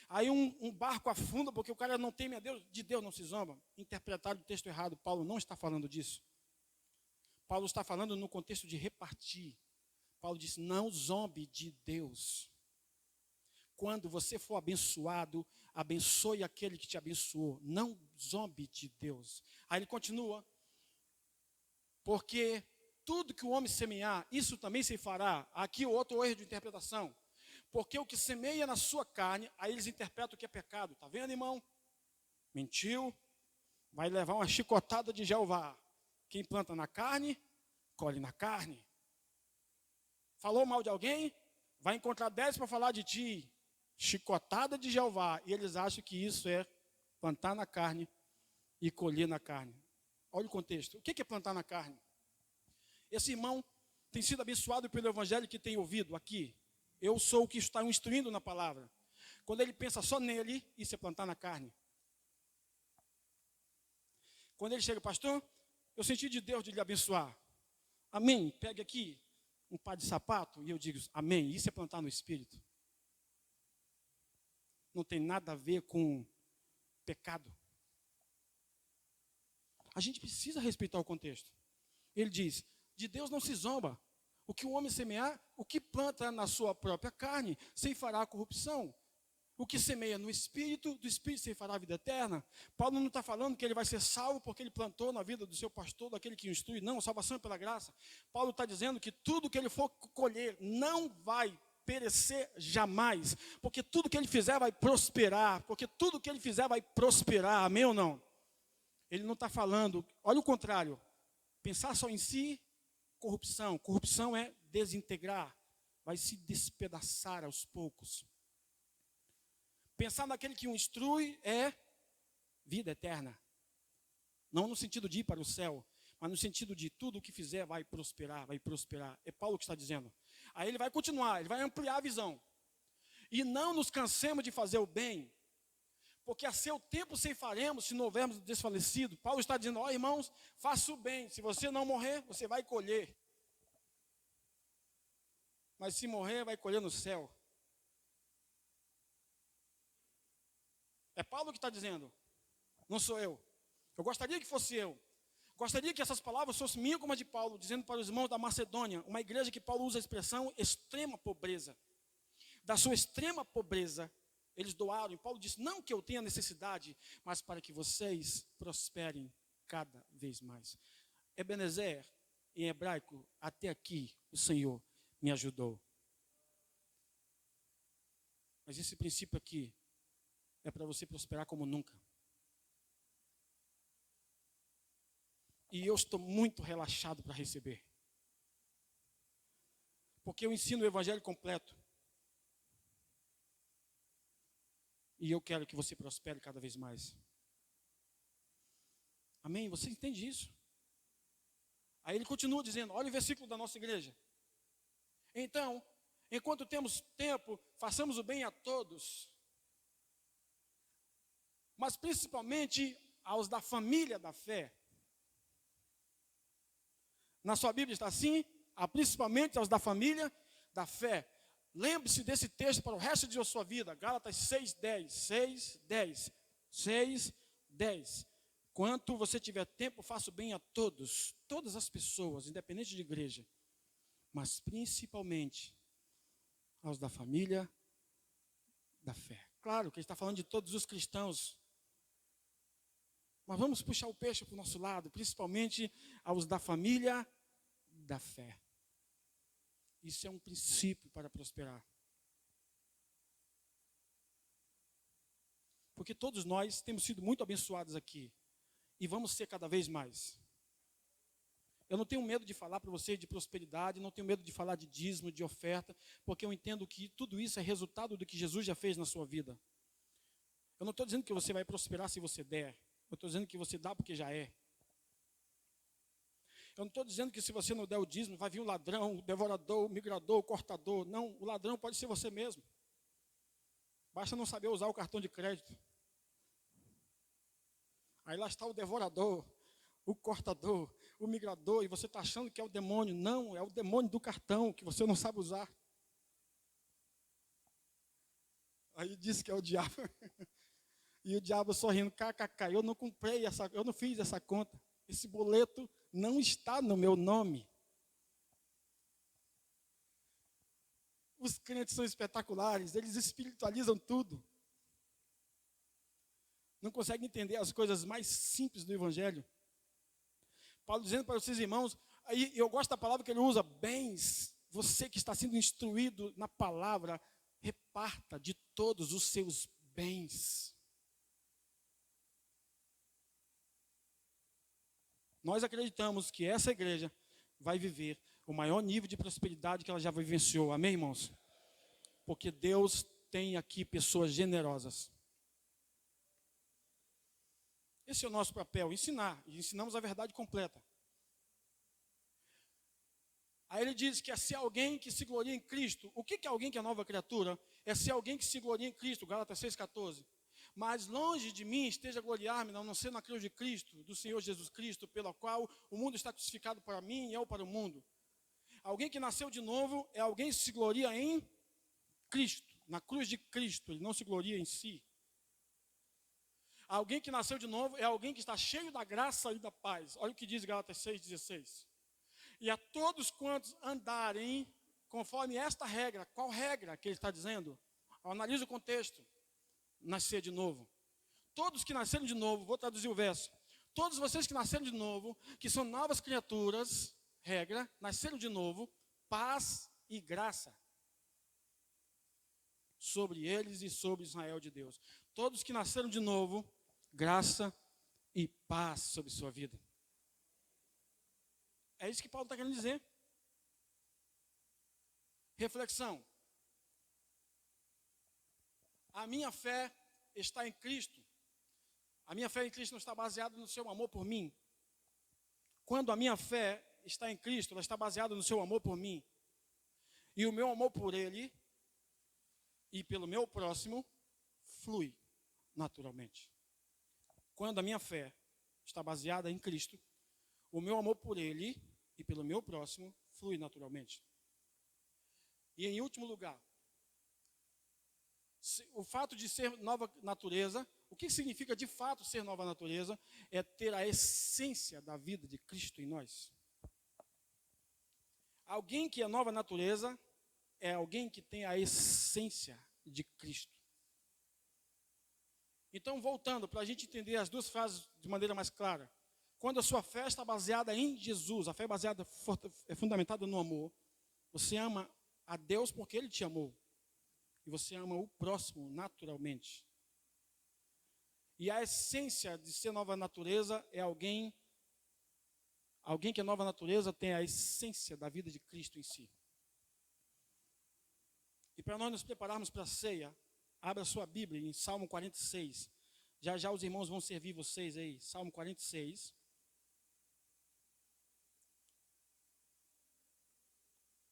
Aí um barco afunda porque o cara não teme a Deus, de Deus não se zomba. Interpretaram o texto errado, Paulo não está falando disso. Paulo está falando no contexto de repartir. Paulo diz, não zombe de Deus. Quando você for abençoado, abençoe aquele que te abençoou. Não zombe de Deus. Aí ele continua. Porque tudo que o homem semear, isso também se fará. Aqui o outro erro de interpretação. Porque o que semeia na sua carne, aí eles interpretam que é pecado. Está vendo, irmão? Mentiu, vai levar uma chicotada de Jeová. Quem planta na carne, colhe na carne. Falou mal de alguém, vai encontrar 10 para falar de ti. Chicotada de Jeová. E eles acham que isso é plantar na carne e colher na carne. Olha o contexto. O que é plantar na carne? Esse irmão tem sido abençoado pelo evangelho que tem ouvido aqui. Eu sou o que está o instruindo na palavra. Quando ele pensa só nele, isso é plantar na carne. Quando ele chega, pastor, eu senti de Deus de lhe abençoar. Amém. Pegue aqui um par de sapato e eu digo, amém. Isso é plantar no Espírito. Não tem nada a ver com pecado. A gente precisa respeitar o contexto. Ele diz, de Deus não se zomba. O que o homem semear, o que planta na sua própria carne, ceifará a corrupção. O que semeia no Espírito, do Espírito ceifará a vida eterna. Paulo não está falando que ele vai ser salvo porque ele plantou na vida do seu pastor, daquele que o instrui. Não, salvação é pela graça. Paulo está dizendo que tudo que ele for colher não vai perecer jamais. Porque tudo que ele fizer vai prosperar. Porque tudo que ele fizer vai prosperar. Amém ou não? Ele não está falando, olha o contrário. Pensar só em si, corrupção. Corrupção é desintegrar. Vai se despedaçar aos poucos. Pensar naquele que o instrui é vida eterna. Não no sentido de ir para o céu, mas no sentido de tudo o que fizer vai prosperar, vai prosperar. É Paulo que está dizendo. Aí ele vai continuar, ele vai ampliar a visão. E não nos cansemos de fazer o bem, porque a seu tempo ceifaremos se não houvermos desfalecido. Paulo está dizendo, ó irmãos, faça o bem. Se você não morrer, você vai colher. Mas se morrer, vai colher no céu. É Paulo que está dizendo, não sou eu. Eu gostaria que fosse eu. Gostaria que essas palavras fossem minhas como a de Paulo, dizendo para os irmãos da Macedônia, uma igreja que Paulo usa a expressão extrema pobreza. Da sua extrema pobreza, eles doaram. E Paulo disse, não que eu tenha necessidade, mas para que vocês prosperem cada vez mais. Ebenezer, em hebraico, até aqui o Senhor me ajudou. Mas esse princípio aqui é para você prosperar como nunca. E eu estou muito relaxado para receber. Porque eu ensino o evangelho completo. E eu quero que você prospere cada vez mais. Amém? Você entende isso? Aí ele continua dizendo, olha o versículo da nossa igreja. Então, enquanto temos tempo, façamos o bem a todos. Mas principalmente aos da família da fé. Na sua Bíblia está assim, principalmente aos da família da fé. Lembre-se desse texto para o resto de sua vida. Gálatas 6:10, 6:10, 6:10. Quanto você tiver tempo, faça o bem a todos, todas as pessoas, independente de igreja. Mas principalmente aos da família da fé. Claro que ele está falando de todos os cristãos. Mas vamos puxar o peixe para o nosso lado, principalmente aos da família da fé. Isso é um princípio para prosperar. Porque todos nós temos sido muito abençoados aqui. E vamos ser cada vez mais. Eu não tenho medo de falar para vocês de prosperidade, não tenho medo de falar de dízimo, de oferta, porque eu entendo que tudo isso é resultado do que Jesus já fez na sua vida. Eu não estou dizendo que você vai prosperar se você der. Eu estou dizendo que você dá porque já é. Eu não estou dizendo que se você não der o dízimo, vai vir o ladrão, o devorador, o migrador, o cortador. Não, o ladrão pode ser você mesmo. Basta não saber usar o cartão de crédito. Aí lá está o devorador, o cortador, o migrador, e você está achando que é o demônio. Não, é o demônio do cartão, que você não sabe usar. Aí diz que é o diabo. E o diabo sorrindo, kkk, eu não fiz essa conta. Esse boleto não está no meu nome. Os crentes são espetaculares, eles espiritualizam tudo. Não conseguem entender as coisas mais simples do evangelho. Paulo dizendo para os seus irmãos, aí eu gosto da palavra que ele usa, bens. Você que está sendo instruído na palavra, reparta de todos os seus bens. Nós acreditamos que essa igreja vai viver o maior nível de prosperidade que ela já vivenciou. Amém, irmãos? Porque Deus tem aqui pessoas generosas. Esse é o nosso papel, ensinar. E ensinamos a verdade completa. Aí ele diz que é ser alguém que se gloria em Cristo. O que é alguém que é nova criatura? É ser alguém que se gloria em Cristo, Gálatas 6,14. Mas longe de mim esteja gloriar-me, não ser na cruz de Cristo, do Senhor Jesus Cristo, pela qual o mundo está crucificado para mim e eu para o mundo. Alguém que nasceu de novo é alguém que se gloria em Cristo, na cruz de Cristo, ele não se gloria em si. Alguém que nasceu de novo é alguém que está cheio da graça e da paz. Olha o que diz Gálatas 6,16. E a todos quantos andarem conforme esta regra. Qual regra que ele está dizendo? Analise o contexto. Nascer de novo. Todos que nasceram de novo, vou traduzir o verso. Todos vocês que nasceram de novo, que são novas criaturas, regra, nasceram de novo, paz e graça sobre eles e sobre Israel de Deus. Todos que nasceram de novo, graça e paz sobre sua vida. É isso que Paulo está querendo dizer. Reflexão. A minha fé está em Cristo. A minha fé em Cristo não está baseada no seu amor por mim. Quando a minha fé está em Cristo, ela está baseada no seu amor por mim. E o meu amor por Ele e pelo meu próximo flui naturalmente. Quando a minha fé está baseada em Cristo, o meu amor por Ele e pelo meu próximo flui naturalmente. E em último lugar, o fato de ser nova natureza, o que significa de fato ser nova natureza? É ter a essência da vida de Cristo em nós. Alguém que é nova natureza é alguém que tem a essência de Cristo. Então, voltando, para a gente entender as duas frases de maneira mais clara. Quando a sua fé está baseada em Jesus, a fé baseada é fundamentada no amor. Você ama a Deus porque Ele te amou. E você ama o próximo naturalmente. E a essência de ser nova natureza é alguém que é nova natureza tem a essência da vida de Cristo em si. E para nós nos prepararmos para a ceia, abra sua Bíblia em Salmo 46. Já já os irmãos vão servir vocês aí. Salmo 46.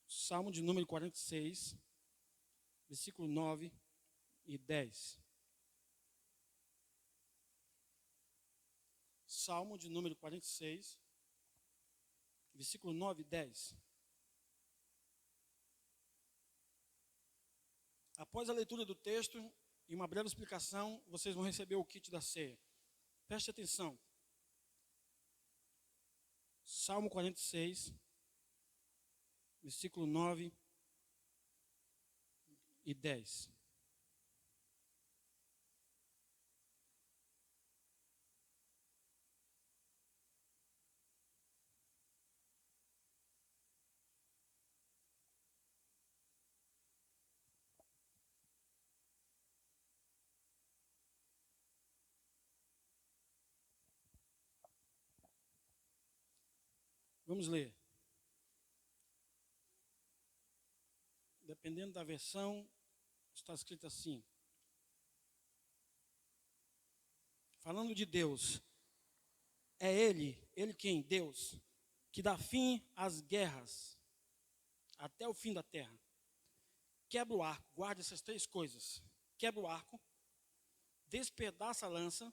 Salmo de número 46, versículo 9 e 10. Salmo de número 46, versículo 9 e 10. Após a leitura do texto e uma breve explicação, vocês vão receber o kit da ceia. Preste atenção. Salmo 46, versículo 9 e 10. Vamos ler. Dependendo da versão, está escrito assim. Falando de Deus, é Ele quem? Deus, que dá fim às guerras, até o fim da terra. Quebra o arco, guarde essas três coisas. Quebra o arco, despedaça a lança,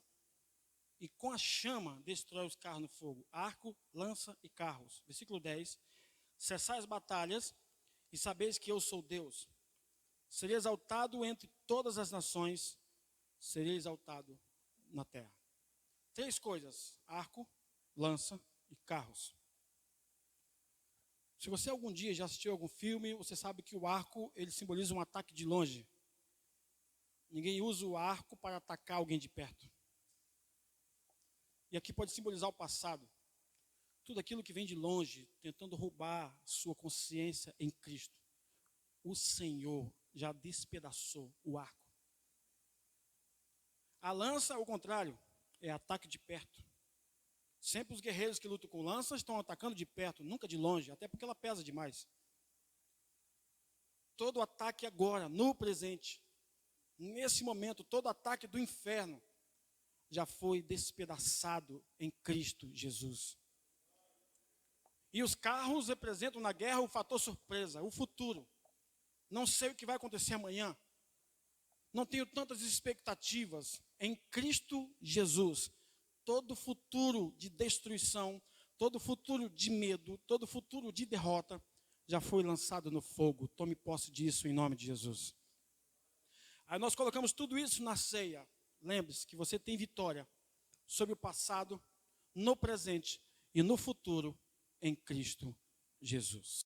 e com a chama destrói os carros no fogo. Arco, lança e carros. Versículo 10. Cessai as batalhas e sabeis que eu sou Deus. Serei exaltado entre todas as nações, serei exaltado na terra. Três coisas: arco, lança e carros. Se você algum dia já assistiu algum filme, você sabe que o arco, ele simboliza um ataque de longe. Ninguém usa o arco para atacar alguém de perto. E aqui pode simbolizar o passado. Tudo aquilo que vem de longe, tentando roubar sua consciência em Cristo. O Senhor já despedaçou o arco. A lança, ao contrário, é ataque de perto. Sempre os guerreiros que lutam com lança estão atacando de perto, nunca de longe, até porque ela pesa demais. Todo ataque agora, no presente, nesse momento, todo ataque do inferno já foi despedaçado em Cristo Jesus. E os carros representam na guerra o fator surpresa, o futuro. Não sei o que vai acontecer amanhã. Não tenho tantas expectativas. Em Cristo Jesus, todo futuro de destruição, todo futuro de medo, todo futuro de derrota, já foi lançado no fogo. Tome posse disso em nome de Jesus. Aí nós colocamos tudo isso na ceia. Lembre-se que você tem vitória sobre o passado, no presente e no futuro em Cristo Jesus.